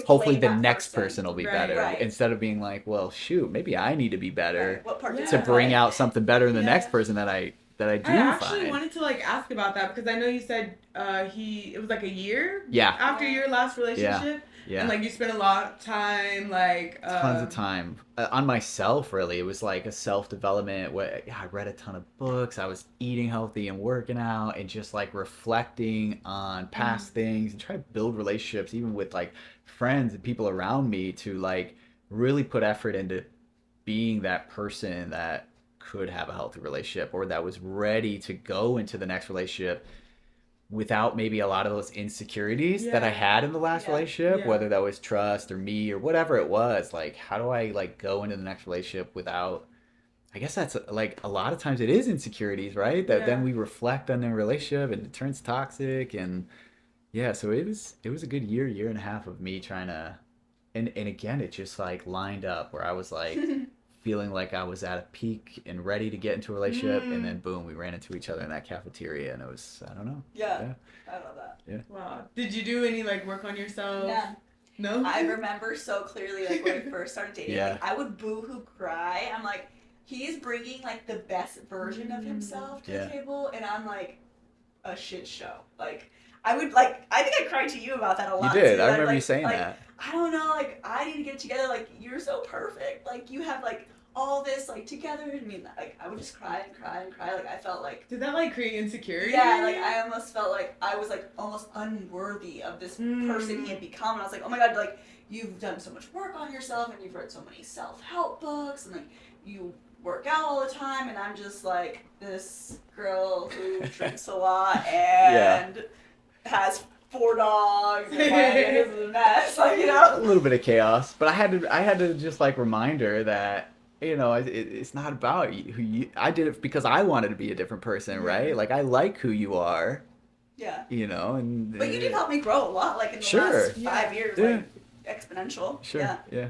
Hopefully the next person will be better. Instead of being like, well, shoot, maybe I need to be better to bring out something better in the next person that I do I actually find. wanted to like ask about that because I know you said it was like a year after your last relationship. Yeah. And like you spent a lot of time like tons of time on myself. Really, it was like a self-development where I read a ton of books. I was eating healthy and working out and just like reflecting on past things and trying to build relationships even with like friends and people around me to like really put effort into being that person that could have a healthy relationship or that was ready to go into the next relationship without maybe a lot of those insecurities that I had in the last relationship, whether that was trust or me or whatever it was. Like, how do I like go into the next relationship without, I guess that's like a lot of times it is insecurities, right? That then we reflect on the relationship and it turns toxic. And so it was a good year and a half of me trying to, and again, it just like lined up where I was like, feeling like I was at a peak and ready to get into a relationship, and then boom, we ran into each other in that cafeteria, and it was, I don't know. Yeah. I love that. Yeah. Wow. Did you do any like work on yourself? No? I remember so clearly like when I first started dating, like, I would boo-hoo cry. I'm like, he's bringing like the best version of himself to the table, and I'm like a shit show. Like, I would like, I think I cried to you about that a lot. You did. Too. I remember like, you saying like, that. I don't know, like, I need to get together. Like, you're so perfect. Like, you have like all this like together. I mean, like I would just cry and cry and cry. Like I felt like. Did that like create insecurity? Yeah, like I almost felt like I was like almost unworthy of this person he had become, and I was like, oh my god, like you've done so much work on yourself, and you've read so many self-help books, and like you work out all the time, and I'm just like this girl who drinks a lot and has 4 dogs, and my life is a mess, like, you know. A little bit of chaos, but I had to just like remind her that, you know, it's not about who you. I did it because I wanted to be a different person, right? Like I like who you are. Yeah. You know, and. But you did help me grow a lot, like in the last 5 years, like exponential. Sure. Yeah.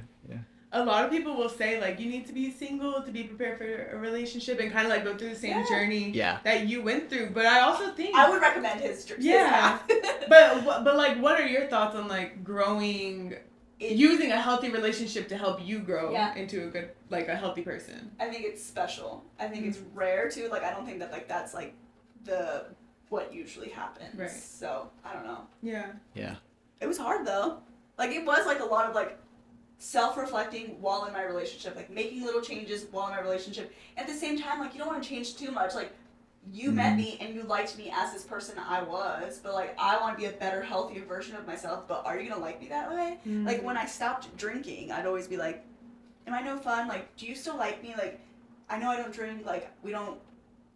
A lot of people will say like you need to be single to be prepared for a relationship and kind of like go through the same journey that you went through. But I also think I would recommend his path. but like, what are your thoughts on like growing? Using a healthy relationship to help you grow into a good, like a healthy person. I think it's special. I think it's rare too. Like I don't think that like that's like what usually happens. Right. So I don't know. Yeah. It was hard though. Like it was like a lot of like self-reflecting while in my relationship, like making little changes while in my relationship. At the same time, like you don't want to change too much. Like you met me and you liked me as this person I was, but like I want to be a better, healthier version of myself, but are you gonna like me that way? Like when I stopped drinking, I'd always be like, am I no fun? Like, do you still like me? Like, I know I don't drink, like we don't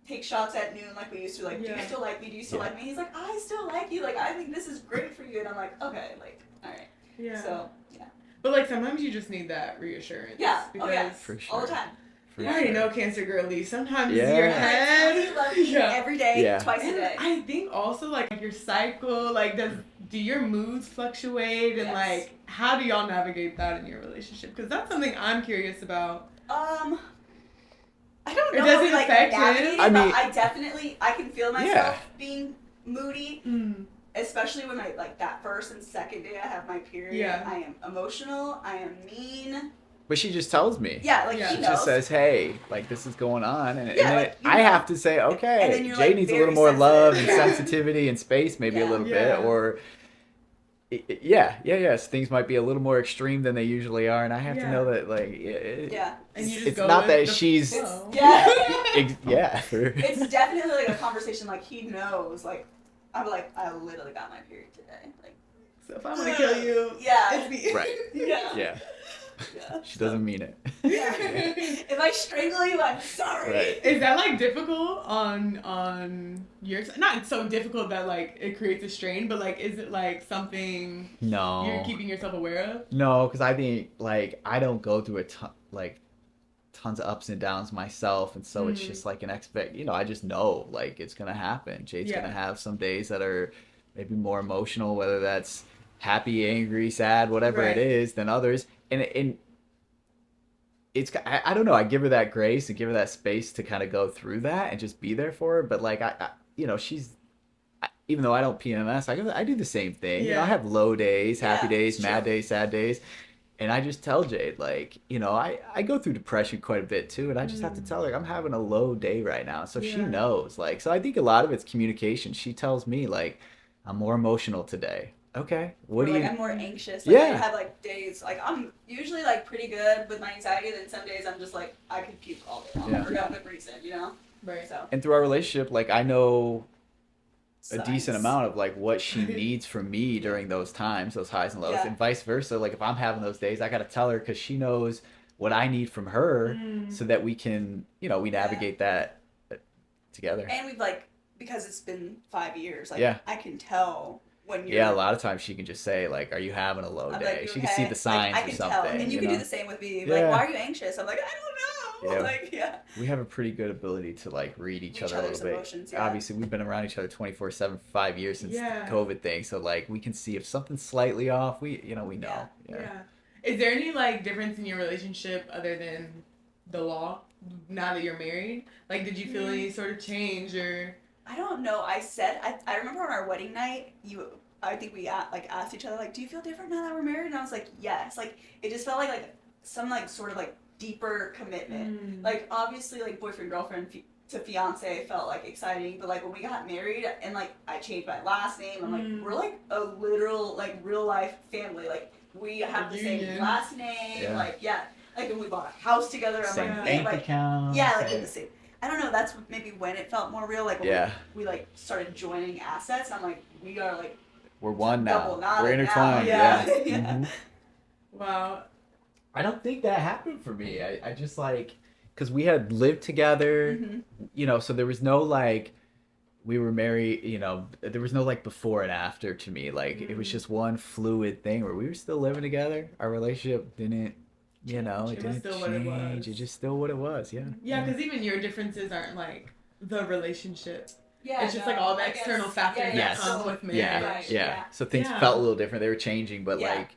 take shots at noon like we used to. Like, do you still like me? Do you still like me? He's like, I still like you. Like, I think this is great for you. And I'm like, okay, like, all right. Yeah. So, But like sometimes you just need that reassurance. Yeah. Because for sure. All the time. You already know Cancer girly. Sometimes your head. You love me every day, twice a day. I think also like your cycle, like do your moods fluctuate, and like how do y'all navigate that in your relationship? Because that's something I'm curious about. I don't know. It doesn't like, affect it. I mean, I can feel myself being moody. Mm. Especially when like that first and second day I have my period. Yeah. I am emotional. I am mean. But she just tells me. Yeah, like she knows. just says, "Hey, like this is going on," and then I have to say, "Okay, Jay like, needs a little more love and sensitivity and space, maybe a little bit," or So things might be a little more extreme than they usually are, and I have to know that, like, and you just it's go not with that the she's, flow. It's definitely like a conversation. Like he knows. Like I'm like, I literally got my period today. Like, so if I want to kill you, yeah, it's me. Right. Yeah. She doesn't mean it. Yeah. If I strangle you, I'm sorry. Right. Is that like difficult on your side? Not so difficult that like it creates a strain, but like is it like something you're keeping yourself aware of? No, because I think like I don't go through tons of ups and downs myself, and so it's just like I just know like it's gonna happen. Jade's gonna have some days that are maybe more emotional, whether that's happy, angry, sad, whatever it is, than others. And it's, I don't know, I give her that grace and give her that space to kind of go through that and just be there for her. But like she's, even though I don't PMS, I do the same thing. I have low days, happy days, mad days, sad days. And I just tell Jade, like, I go through depression quite a bit too, and I just have to tell her I'm having a low day right now. So she knows. Like, so I think a lot of it's communication. She tells me, like, I'm more emotional today. Okay. What do you... I'm more anxious. Like, I have, like, days, like, I'm usually, like, pretty good with my anxiety, then some days I'm just, like, I could puke all day long for no good reason, Right. So. And through our relationship, like, I know a decent amount of like what she needs from me during those times, those highs and lows, and vice versa. Like if I'm having those days, I gotta tell her because she knows what I need from her, so that we can, we navigate that together. And we've like, because it's been 5 years, like I can tell when you're. Yeah, a lot of times she can just say like, "Are you having a low day?" She can see the signs like, I can or something. Tell. And you can do the same with me. Like, why are you anxious? I'm like, I don't know. Like, we have a pretty good ability to like read each other a little bit. Emotions, Obviously, we've been around each other 24/7 for 5 years since the COVID thing, so like we can see if something's slightly off. We know. Yeah. Is there any like difference in your relationship other than the law now that you're married? Like, did you feel any sort of change or? I don't know. I remember on our wedding night, I think we asked each other like, do you feel different now that we're married? And I was like, yes. Like it just felt like some like sort of like deeper commitment. Like obviously like boyfriend girlfriend to fiance felt like exciting, but like when we got married and like I changed my last name, I'm like we're like a literal like real life family. Like we have the same last name. Like like when we bought a house together, I'm same like bank account. like in the same. I don't know. That's maybe when it felt more real. Like when we like started joining assets. I'm like we are like we're one now. We're intertwined. Yeah. Wow. I don't think that happened for me. I just like, because we had lived together, so there was no like, we were married, there was no like before and after to me. Like it was just one fluid thing where we were still living together. Our relationship didn't, it didn't change. It just still what it was. Yeah. Yeah, because even your differences aren't like the relationship. Yeah, it's just like all the external factors that come with marriage. Yeah. So things felt a little different. They were changing, but like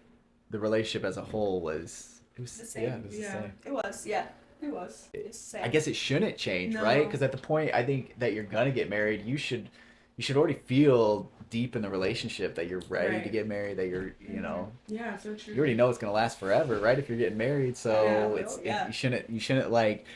the relationship as a whole was. It was the same. Yeah, it was the same. It was, It was. It's the same. I guess it shouldn't change, right? Because at the point I think that you're gonna get married, you should already feel deep in the relationship that you're ready to get married, that you're, Yeah, so true. You already know it's gonna last forever, right? If you're getting married, so you shouldn't like,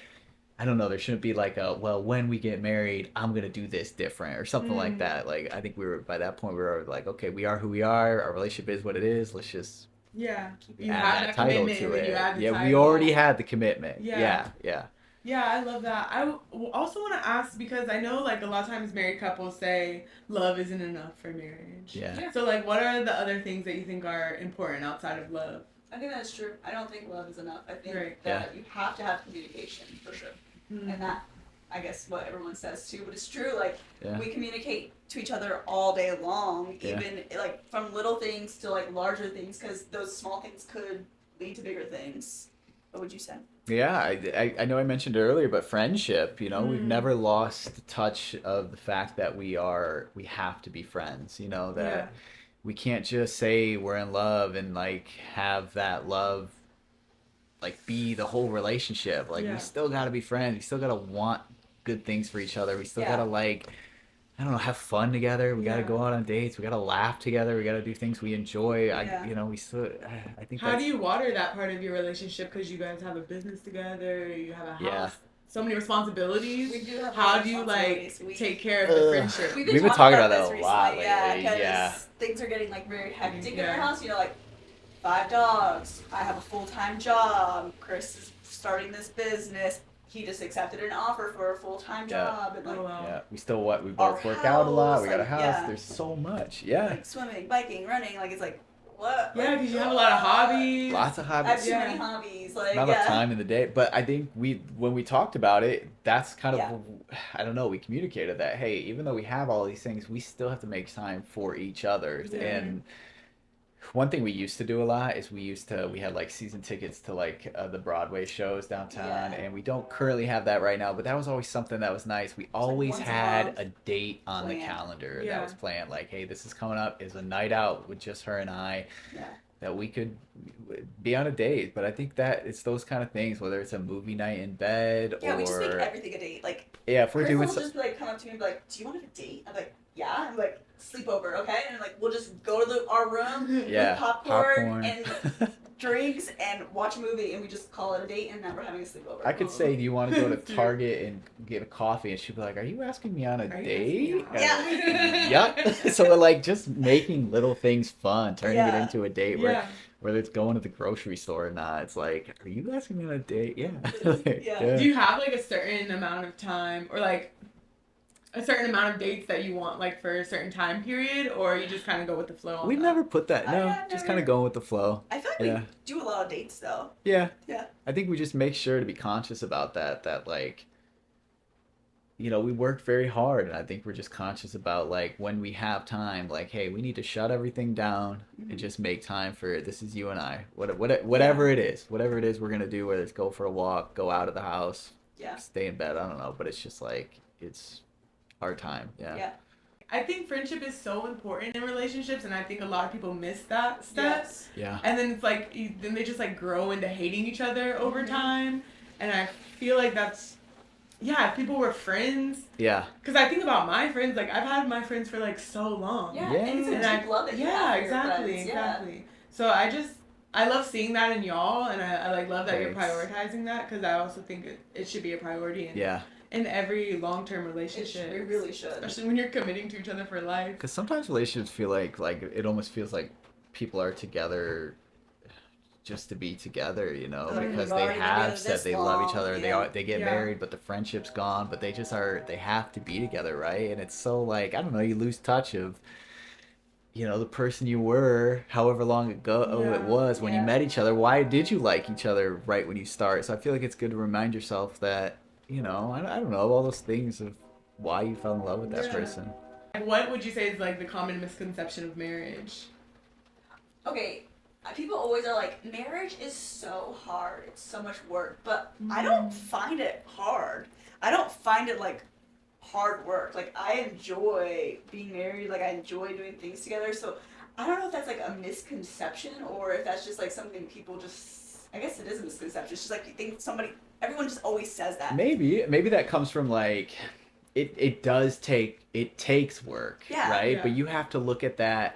I don't know, there shouldn't be like when we get married, I'm gonna do this different or something like that. Like I think by that point we were like, okay, we are who we are. Our relationship is what it is. Let's just. Yeah, you have that title to it. You add the title. We already had the commitment. Yeah. Yeah, I love that. I also want to ask, because I know like a lot of times married couples say love isn't enough for marriage. Yeah. So like, what are the other things that you think are important outside of love? I think that's true. I don't think love is enough. I think that you have to have communication for sure, and that. I guess what everyone says too, but it's true. Like we communicate to each other all day long, even like from little things to like larger things, because those small things could lead to bigger things. What would you say? Yeah, I know I mentioned it earlier, but friendship, we've never lost touch of the fact that we have to be friends, that we can't just say we're in love and like have that love like be the whole relationship. Like we still got to be friends. We still got to want good things for each other. We still got to like, I don't know, have fun together. We got to go out on dates. We got to laugh together. We got to do things we enjoy. I think How do you water that part of your relationship? Because you guys have a business together. You have a house so many responsibilities. We do have How do you take care of the friendship? We've been talking about that a recently, lot lately. Yeah, because things are getting like very hectic in our house. You know, like 5 dogs. I have a full-time job. Chris is starting this business. He just accepted an offer for a full-time job, and like, we both work out a lot. We got a house. Yeah. There's so much. Yeah. Like swimming, biking, running. Like it's like what? Yeah, like, because you have a lot of hobbies. Lots of I hobbies. have too many hobbies. Like Not enough time in the day. But I think when we talked about it, that's kind of I don't know. We communicated that hey, even though we have all these things, we still have to make time for each other. Yeah. And one thing we used to do a lot is we had like season tickets to like the Broadway shows downtown, and we don't currently have that right now, but that was always something that was nice. We always had a date on the calendar that was planned, like hey, this is coming up, is a night out with just her and I, that we could be on a date. But I think that it's those kind of things, whether it's a movie night in bed or we just make everything a date. Like if we're Chris doing will just like come up to me and be like, do you want to have a date? I'm like, yeah. I'm like, sleepover, okay? And like we'll just go to our room with popcorn and drinks and watch a movie, and we just call it a date, and now we're having a sleepover. I could say, do you want to go to Target and get a coffee? And she'd be like, are you asking me on a date? Yep. So we're like just making little things fun, turning it into a date whether it's going to the grocery store or not. It's like, are you asking me on a date? Yeah. Do you have like a certain amount of time or like a certain amount of dates that you want like for a certain time period, or you just kind of go with the flow on We've never put that. No, just kind of going with the flow. I feel like we do a lot of dates though. Yeah. I think we just make sure to be conscious about that like, you know, we work very hard, and I think we're just conscious about like when we have time, like, hey, we need to shut everything down and just make time for it. This is you and I. Whatever it is we're gonna do, whether it's go for a walk, go out of the house, stay in bed, I don't know, but it's just like it's our time. I think friendship is so important in relationships, and I think a lot of people miss that step. And then it's like then they just like grow into hating each other over time, and I feel like that's if people were friends. Because I think about my friends, like I've had my friends for like so long. And it's a deep love that you have for your friends. Exactly. So I love seeing that in y'all, and I like love that you're prioritizing that, because I also think it should be a priority. In every long-term relationship. It really should. Especially when you're committing to each other for life. Because sometimes relationships feel like it almost feels like people are together just to be together, you know, because they have said they love each other. They get married, but the friendship's gone, but they have to be together, right? And it's so like, I don't know, you lose touch of, you know, the person you were however long ago it was when you met each other. Why did you like each other right when you start? So I feel like it's good to remind yourself that, you know, I don't know, all those things of why you fell in love with that person. What would you say is like the common misconception of marriage? Okay, people always are like, marriage is so hard, it's so much work, but I don't find it hard. I don't find it like hard work. Like I enjoy being married, like I enjoy doing things together, so I don't know if that's like a misconception or if that's just like something people just, I guess it is a misconception. It's just like you think everyone just always says that. Maybe that comes from like, it takes work, right? But you have to look at that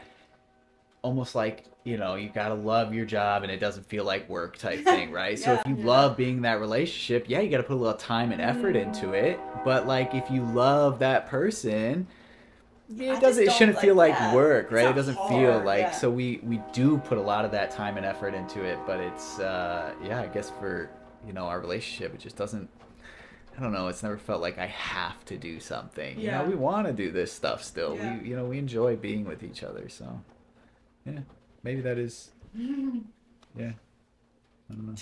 almost like, you know, you gotta love your job and it doesn't feel like work type thing, right? So if you love being in that relationship, you gotta put a little time and effort into it. But like if you love that person, it shouldn't feel like work, right? It doesn't feel like, so we do put a lot of that time and effort into it, but it's I guess for, you know, our relationship, it just doesn't, I don't know, it's never felt like I have to do something. You know, we want to do this stuff still. We enjoy being with each other, so maybe that is I don't know.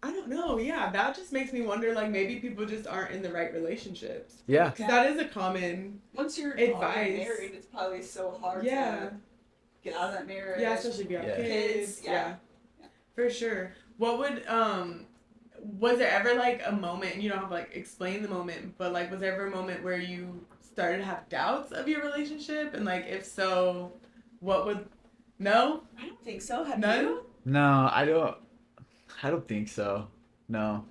I don't know. That just makes me wonder, like, maybe people just aren't in the right relationships. Because that is a common once you're advice. Married, it's probably so hard to get out of that marriage. Especially if you have kids. For sure. What would was there ever like a moment, and you don't have to like explain the moment, but like was there ever a moment where you started to have doubts of your relationship, and like if so, what would? No? I don't think so. Have None? you? No, I don't think so. No.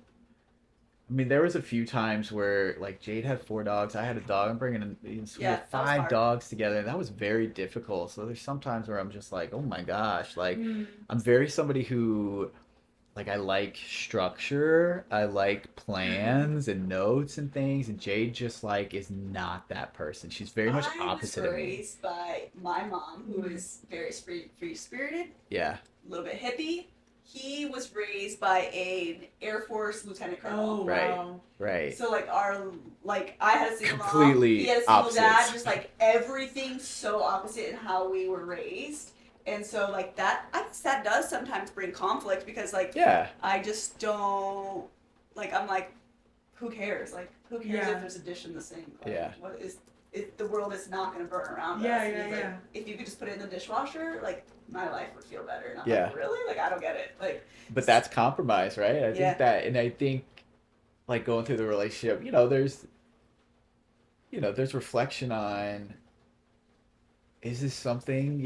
I mean, there was a few times where like Jade had 4 dogs, I had a dog. I'm bringing in we had 5 dogs together, and that was very difficult. So there's some times where I'm just like, oh my gosh, like I'm very somebody who like I like structure, I like plans and notes and things, and Jade just like is not that person. She's very much opposite of I was me. raised by my mom, who is very free spirited, Yeah. a little bit hippie. He was raised by an Air Force lieutenant colonel. Oh, Right. wow. Right. So like I had a single mom, Completely he had a single dad, opposites. just like everything so opposite in how we were raised. And so like that, I guess that does sometimes bring conflict because like Yeah. I just don't like. I'm like, who cares? Like, who cares Yeah. if there's a dish in the sink? Like, Yeah. what is? The world is not going to burn around Yeah, us. And yeah, he's like, yeah. if you could just put it in the dishwasher, like my life would feel better. And I'm Yeah. like, really? Like I don't get it. Like, But that's compromise, right? I Yeah. think that, and I think like going through the relationship, there's reflection on, is this something,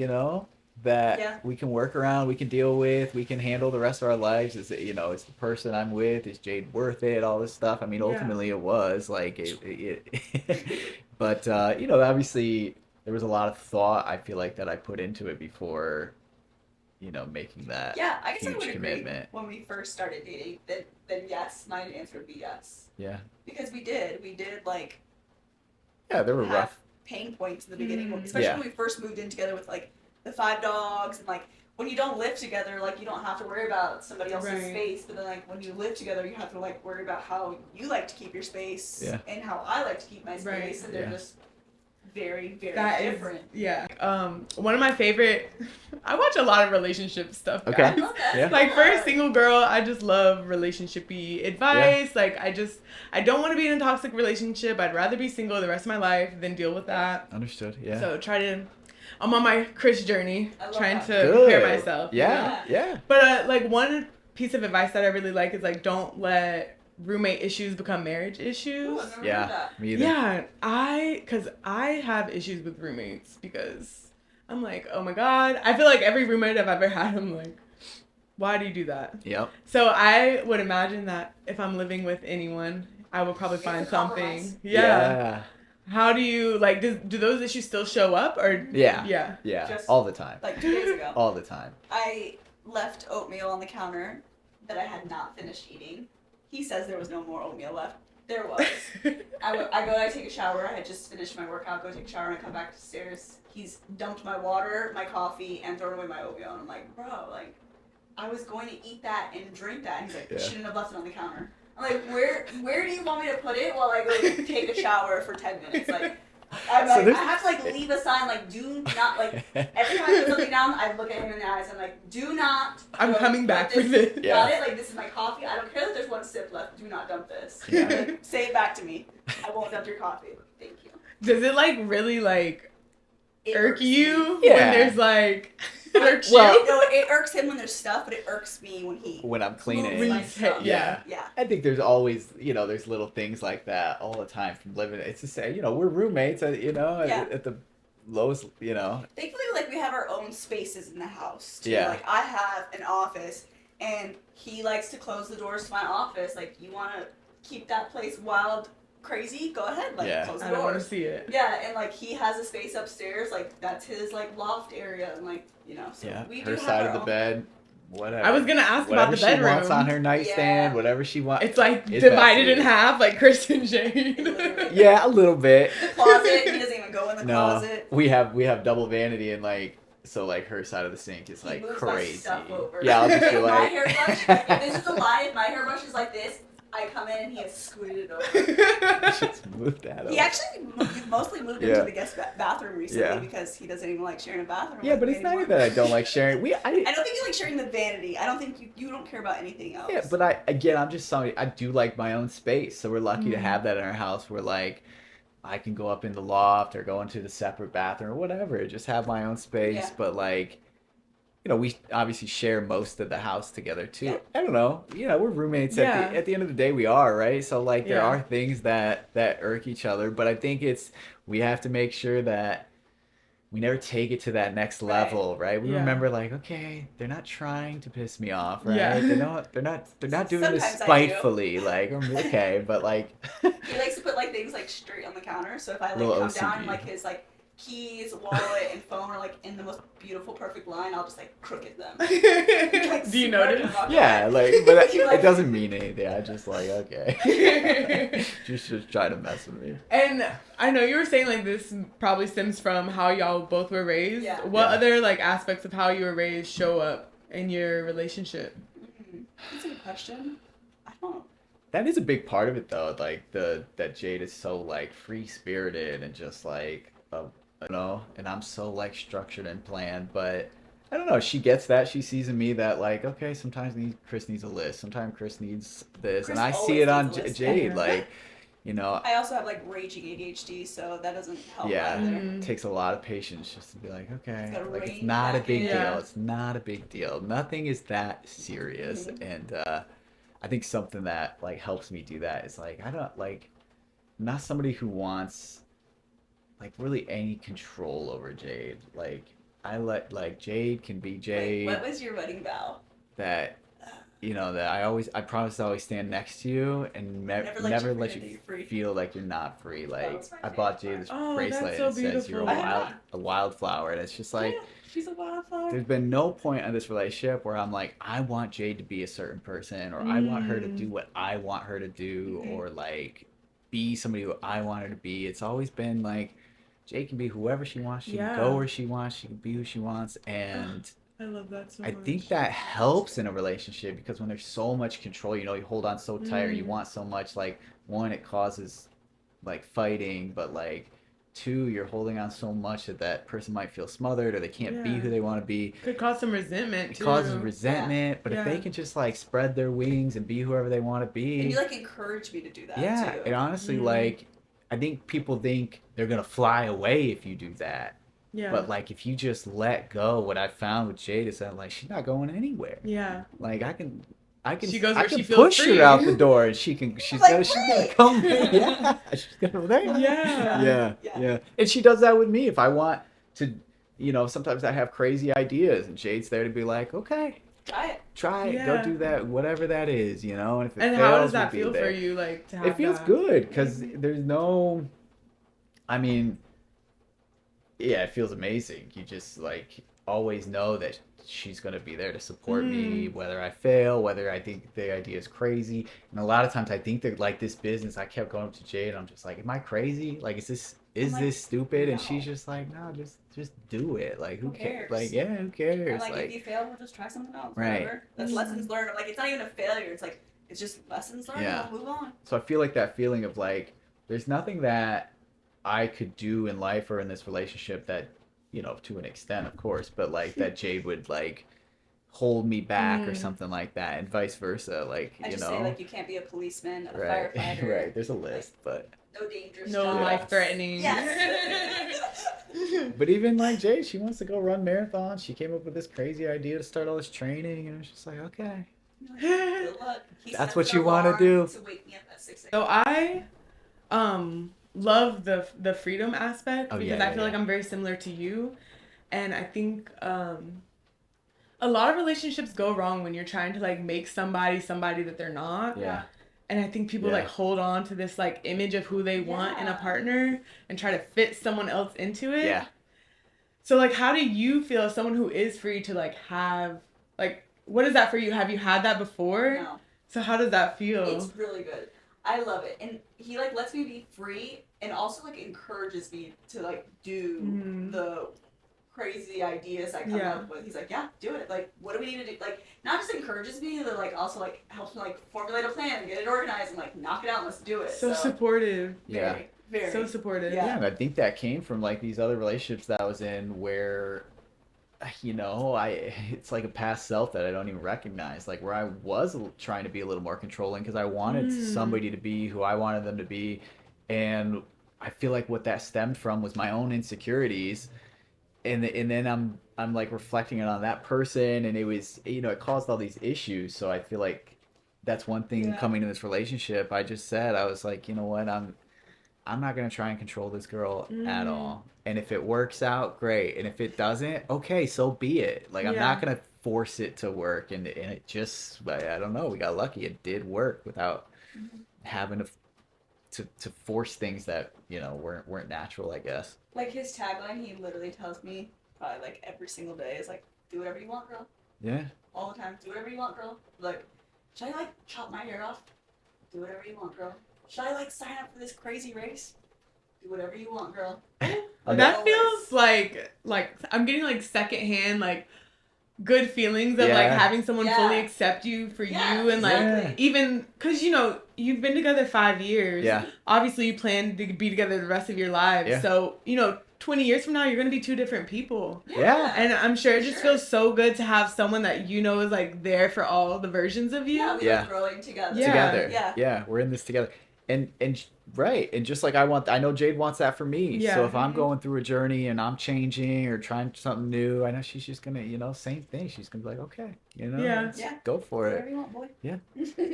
that Yeah. we can work around, we can deal with, we can handle the rest of our lives? Is it, is the person I'm with, is Jade worth it? All this stuff. I mean, Yeah. ultimately it was like, but, obviously there was a lot of thought, I feel like, that I put into it before, making that yeah, I guess I huge would agree. commitment. When we first started dating, then yes, my answer would be yes. Yeah. Because we did like Yeah, there were have rough. pain points in the beginning, Mm. especially Yeah. when we first moved in together with like the 5 dogs and like when you don't live together, like you don't have to worry about somebody else's Right. space, but then like when you live together, you have to like worry about how you like to keep your space Yeah. and how I like to keep my space, Right. and they're Yeah. just very That is different. yeah. One of my favorite. I watch a lot of relationship stuff. Okay. Guys. I love that. Yeah. Like for a single girl, I just love relationship-y advice. Like I don't want to be in a toxic relationship. I'd rather be single the rest of my life than deal with that. Understood. Yeah. So I'm on my Chris journey, I love trying that. to Good. prepare myself. you know? Yeah. Yeah. But like one piece of advice that I really like is like don't let roommate issues become marriage issues. Ooh, I've never heard Yeah. that. Me either. Yeah, because I have issues with roommates because I'm like, oh my God. I feel like every roommate I've ever had, I'm like, why do you do that? Yep. So I would imagine that if I'm living with anyone, I would probably It's find a compromise. something. Yeah. How do you, like, do those issues still show up or? Yeah. Yeah. Yeah. Just- All the time. Like 2 days ago, All the time. I left oatmeal on the counter that I had not finished eating. He says there was no more oatmeal left. There was. I take a shower. I had just finished my workout. Go take a shower and I come back upstairs. He's dumped my water, my coffee, and thrown away my oatmeal. And I'm like, bro, like, I was going to eat that and drink that. And he's like, you Yeah. shouldn't have left it on the counter. I'm like, where do you want me to put it while I go take a shower for 10 minutes? Like, I'm So like, there's- I have to like leave a sign like, do not like. Every time I put something down, I look at him in the eyes. I'm like, do not. I'm go coming put back for this. this. Yeah. Got it? Like, this is my coffee. I don't care that there's 1 sip left. Do not dump this. Yeah. Like, say it back to me. I won't dump your coffee. Thank you. Does it like really like It irk irks me. you Yeah. when there's like, it irks Well- you? No, it irks him when there's stuff, but it irks me when he. When I'm cleaning. moves my stuff. Yeah. Yeah. I think there's always, there's little things like that all the time from living. It's just, we're roommates, Yeah. at the lowest, Thankfully, like, we have our own spaces in the house, too. Yeah. Like, I have an office, and he likes to close the doors to my office. Like, you want to keep that place wild, crazy? Go ahead. Like, Yeah. close the I don't want to doors. see it. Yeah, and, like, he has a space upstairs. Like, that's his, like, loft area. And, like, so Yeah. we do Her have side our of the own. bed, whatever. I was gonna ask Whatever about the she bedroom. wants on her nightstand, Yeah. whatever she wants. It's like It's divided in messy. half, like Chris and Jade. Literally. Yeah, a little bit. The closet, he doesn't even go in the No, closet. we have double vanity and like. So like her side of the sink is He like moves my crazy. stuff over. Yeah, I'll just be My like. hairbrush, if this is a lie, if my hairbrush is like this, I come in and he has scooted it over. Just move that He over. actually mostly moved Yeah. into the guest bathroom recently Yeah. because he doesn't even like sharing a bathroom. Yeah, with but me it's not anymore. even that I don't like sharing. I don't think you like sharing the vanity. I don't think you don't care about anything else. Yeah, but I'm just somebody, I do like my own space. So we're lucky to Mhm. have that in our house where like I can go up in the loft or go into the separate bathroom or whatever, just have my own space. Yeah. But like, we obviously share most of the house together too. Yeah. I don't know. We're roommates Yeah. at the end of the day we are, right? So like there Yeah. are things that irk each other, but I think we have to make sure that we never take it to that next Right. level, right? We Yeah. remember like, okay, they're not trying to piss me off, right? Yeah. They're not doing this Sometimes I do. spitefully, like, okay, but like He likes to put like things like straight on the counter. So if I like Little come down OCD. and like his like keys, wallet, and phone are like in the most beautiful, perfect line, I'll just like crooked them. Like, do you notice? Yeah, like, but it doesn't mean anything. I just like, okay. just try to mess with me. And I know you were saying like this probably stems from how y'all both were raised. Yeah. What other like aspects of how you were raised show up in your relationship? That's a good question. I don't know. That is a big part of it though, like that Jade is so like free spirited and just like and I'm so like structured and planned, but I don't know, she gets that. She sees in me that like, okay, sometimes Chris needs a list, sometimes Chris needs this, Chris and I see it on always Jade, like, I also have like raging ADHD, so that doesn't help yeah, either. it takes a lot of patience just to be like, okay, like it's rein not a back big in. deal. It's not a big deal. Nothing is that serious, and I think something that like helps me do that is like I'm not somebody who wants like really any control over Jade. Like I let like Jade can be Jade. Wait, what was your wedding vow? That that I promise to always stand next to you and never let you feel like you're not free. Like I bought Jade this bracelet so and it says you're a wildflower, and it's just like. She's a wildflower. There's been no point in this relationship where I'm like, I want Jade to be a certain person, or I want her to do what I want her to do, or like be somebody who I want her to be. It's always been like, Jade can be whoever she wants. She can go where she wants. She can be who she wants. And I love that so I much. think that helps in a relationship because when there's so much control, you hold on so tight, or you want so much, like, one, it causes like fighting, but like, two, you're holding on so much that person might feel smothered or they can't be who they want to be. Could cause some resentment It too. causes resentment, but if they can just like spread their wings and be whoever they want to be. And you like encourage me to do that too. And honestly, like, I think people think they're gonna fly away if you do that. Yeah. But like if you just let go, what I found with Jade is that like she's not going anywhere. Yeah. Like I can she goes where she feels push free. her out the door, and she's gonna come. Yeah, she's gonna there. Yeah. And she does that with me. If I want to, sometimes I have crazy ideas, and Jade's there to be like, okay, try it, go do that, whatever that is, And if it fails, how does that feel for you? Like to have it feels good because there's no, I mean, yeah, it feels amazing. You just like always know that she's going to be there to support me, whether I fail, whether I think the idea is crazy. And a lot of times I think that like this business, I kept going up to Jade, I'm just like, am I crazy? Like, is this stupid? No. And she's just like, no, just do it. Like, who cares? Like, yeah, who cares? Like, if you fail, we'll just try something else. Right. Whatever. That's lessons learned. Like, it's not even a failure. It's like, it's just lessons learned. Yeah. We'll move on. So I feel like that feeling of like, there's nothing that I could do in life or in this relationship that, to an extent, of course, but like that Jade would like hold me back or something like that, and vice versa. Like, I just say like you can't be a policeman, a right. firefighter. Right. There's a list, but no dangerous. No jobs. life threatening. Yes. But even like Jade, she wants to go run marathons. She came up with this crazy idea to start all this training, and I was just like, okay, good luck. That's what you want to do. To wake me up at 6 a.m. So I, love the freedom aspect because I feel like I'm very similar to you, and I think a lot of relationships go wrong when you're trying to like make somebody that they're not. Yeah. And I think people like hold on to this like image of who they want in a partner and try to fit someone else into it. Yeah. So like, how do you feel as someone who is free to like have like, what is that for you? Have you had that before? No. So how does that feel? It's really good. I love it. And he like lets me be free and also like encourages me to like do the crazy ideas I come up with. He's like, yeah, do it. Like, what do we need to do? Like, not just encourages me, but like also like helps me like formulate a plan and get it organized and like knock it out and let's do it. So supportive. Very, very. So supportive. Yeah, and I think that came from like these other relationships that I was in where it's like a past self that I don't even recognize, like where I was trying to be a little more controlling because I wanted somebody to be who I wanted them to be, and I feel like what that stemmed from was my own insecurities, and then I'm like reflecting it on that person, and it was it caused all these issues. So I feel like that's one thing coming to this relationship. I just said, I was like, you know what, I'm not gonna try and control this girl at all. And if it works out, great. And if it doesn't, okay, so be it. Like, I'm not going to force it to work. And it just, I don't know, we got lucky. It did work without having to to force things that, you know, weren't natural, I guess. Like his tagline, he literally tells me probably like every single day is like, do whatever you want, girl. Yeah. All the time, do whatever you want, girl. Like, should I like chop my hair off? Do whatever you want, girl. Should I like sign up for this crazy race? Do whatever you want, girl. That feels like I'm getting like secondhand like good feelings of like having someone fully accept you for you, and like even because, you know, you've been together 5 years. Yeah. Obviously you plan to be together the rest of your lives. Yeah. So, you know, 20 years from now you're gonna be two different people. Yeah. And I'm sure it just feels so good to have someone that you know is like there for all the versions of you. Yeah, we were growing together. Yeah, we're in this together. And right, and just like I know Jade wants that for me. Yeah. So if I'm going through a journey and I'm changing or trying something new, I know she's just gonna, you know, same thing. She's gonna be like, okay, you know, go for it. Whatever you want, boy. Yeah.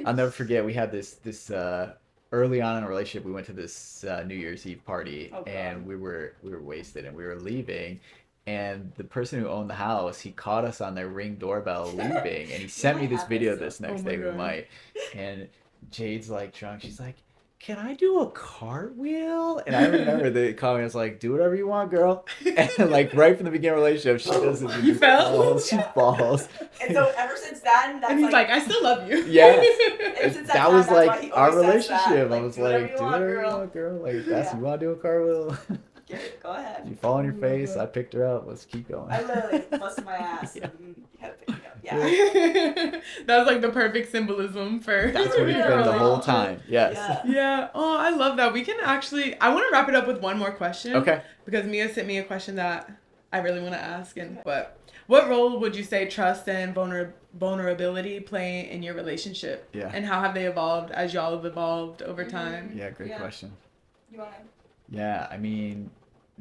I'll never forget, we had this early on in a relationship, we went to this New Year's Eve party, and we were wasted and we were leaving. And the person who owned the house, he caught us on their Ring doorbell leaving, and he sent me this video this next day. We might. And Jade's like drunk. She's like, can I do a cartwheel? And I remember the comment was like, do whatever you want, girl. And like right from the beginning of the relationship, she does it. You fell? She falls. And so ever since then, that's and he's like, I still love you. Yes. That was like our relationship. Like, I was like, do whatever you want, girl. Like, that's you want to do a cartwheel? Go ahead. You fall on your face. I picked her up. Let's keep going. I literally busted my ass and had to pick me up. Yeah. That was like the perfect symbolism for. That's what it's been the whole time. Yes. Yeah. Oh, I love that. We can actually. I want to wrap it up with one more question. Okay. Because Mia sent me a question that I really want to ask. But what role would you say trust and vulnerability play in your relationship? Yeah. And how have they evolved as y'all have evolved over time? Yeah. Great question. You want to? Yeah. I mean,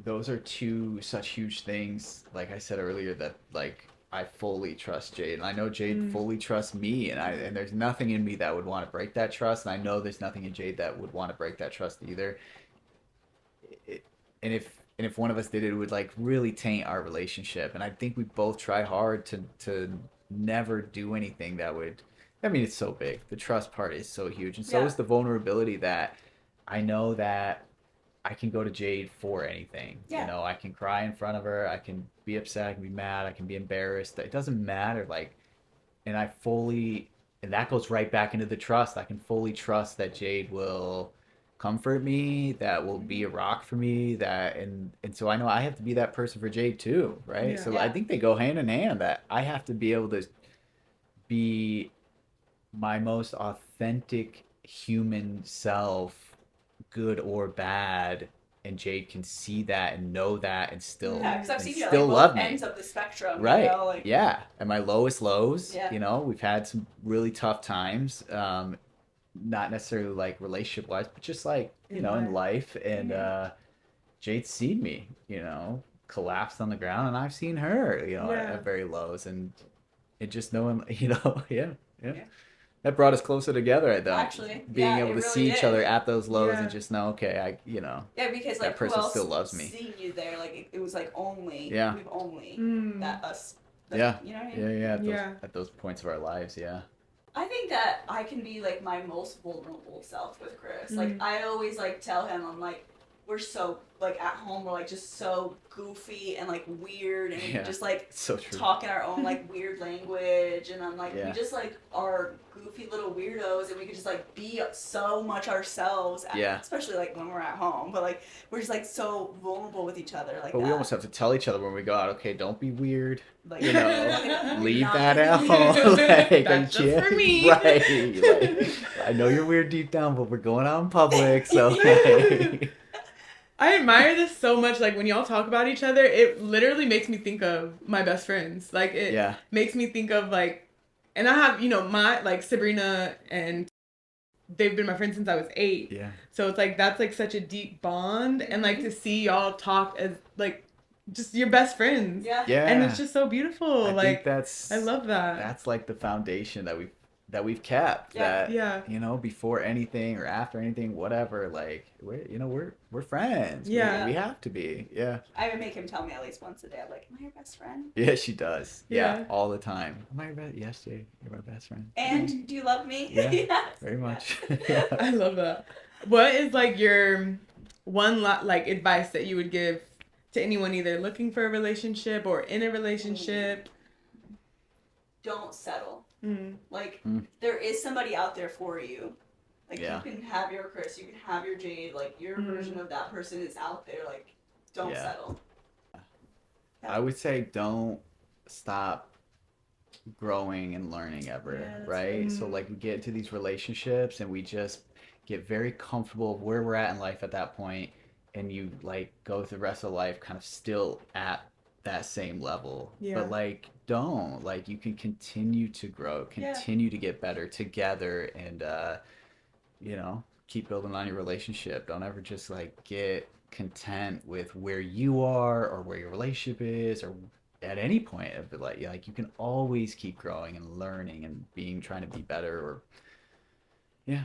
those are two such huge things. Like I said earlier, that like I fully trust Jade, and I know Jade fully trusts me, and there's nothing in me that would want to break that trust, and I know there's nothing in Jade that would want to break that trust either. And if one of us did it, it would like really taint our relationship. And I think we both try hard to never do anything that would. I mean, it's so big. The trust part is so huge, and so is the vulnerability that I know that I can go to Jade for anything. You know, I can cry in front of her. I can be upset. I can be mad. I can be embarrassed. It doesn't matter. Like, and that goes right back into the trust. I can fully trust that Jade will comfort me, that will be a rock for me, and so I know I have to be that person for Jade too, right? Yeah. So I think they go hand in hand, that I have to be able to be my most authentic human self, good or bad, and Jade can see that and know that and still because I've seen you still like love both me. ends of the spectrum, Right. You know, like... Yeah. And my lowest lows, Yeah. you know, we've had some really tough times, not necessarily like relationship wise, but just like, you know, in life. And Jade's seen me, you know, collapsed on the ground, and I've seen her, you know, at very lows, and it just knowing, you know, yeah. That brought us closer together, I think. Actually, being able to really see each other at those lows and just know, okay, because like that person who else still loves me. Seeing you there, like it was like only we've only that us. Like, you know what I mean? At those points of our lives, I think that I can be like my most vulnerable self with Chris. Like I always like tell him, I'm like, we're so like at home, we're like just so goofy and like weird, and we just like so true. Talk in our own like weird language, and I'm like we just like are goofy little weirdos, and we could just like be so much ourselves, especially like when we're at home, but like we're just like so vulnerable with each other, like. But we almost have to tell each other when we go out, okay, don't be weird, like, you know, leave that out. Like, that's just for me, right? Like, I know you're weird deep down, but we're going out in public, so. Like, I admire this so much. Like, when y'all talk about each other, it literally makes me think of my best friends. Like, it makes me think of, like, and I have, you know, my, like, Sabrina, and they've been my friends since I was 8. Yeah. So it's, like, that's, like, such a deep bond. And, like, to see y'all talk as, like, just your best friends. Yeah. And it's just so beautiful. I think that's... I love that. That's, like, the foundation that we've kept, that you know, before anything or after anything, whatever, like we're friends. We have to be. I would make him tell me at least once a day, I'm like, am I your best friend? Yeah, she does. All the time. Am I your best? Yes, Jay, you're my best friend. And do you love me? Yeah. Very much. I love that. What is like your one like advice that you would give to anyone either looking for a relationship or in a relationship? Don't settle. Mm. Like there is somebody out there for you. Like you can have your Chris, you can have your Jade. Like your version of that person is out there. Like don't settle. Yeah. I would say don't stop growing and learning ever, right? So like we get into these relationships and we just get very comfortable of where we're at in life at that point, and you like go through the rest of life kind of still at that same level. But like don't, like you can continue to grow, continue to get better together, and you know, keep building on your relationship. Don't ever just like get content with where you are or where your relationship is, or at any point of it. Like you can always keep growing and learning and trying to be better. Or yeah.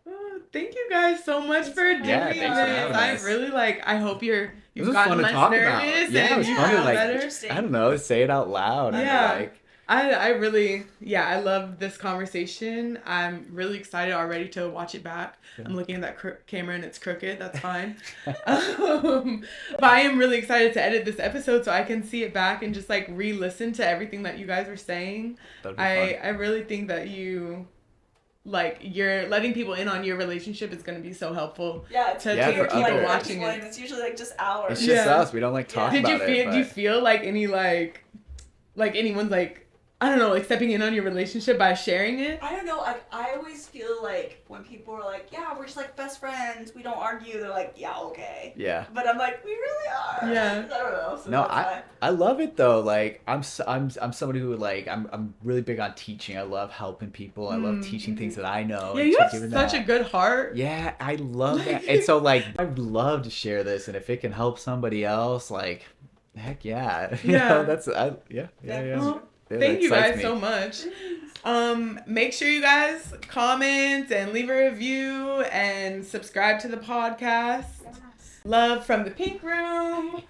Oh, thank you guys so much for doing this. I really I hope you've gotten less nervous. Yeah, it was fun to like, I don't know, say it out loud. Yeah. I really, I love this conversation. I'm really excited already to watch it back. Yeah. I'm looking at that camera and it's crooked. That's fine. But I am really excited to edit this episode so I can see it back and just like re-listen to everything that you guys were saying. I really think that you're letting people in on your relationship is going to be so helpful. Yeah, to people watching it. It's usually like just hours. It's just us. We don't like talk about it. Did you feel like any like anyone's like, I don't know, like stepping in on your relationship by sharing it? I don't know. I always feel like when people are like, yeah, we're just like best friends, we don't argue, they're like, yeah, okay. Yeah. But I'm like, we really are. Yeah. I don't know. So no, I love it though. Like I'm somebody who like I'm really big on teaching. I love helping people. I love teaching things that I know. Yeah, you have such a good heart. Yeah, I love that. And so like I'd love to share this, and if it can help somebody else, like heck yeah. You know, that's yeah. Well, thank you guys so much. Make sure you guys comment and leave a review and subscribe to the podcast. Love from the Pink Room.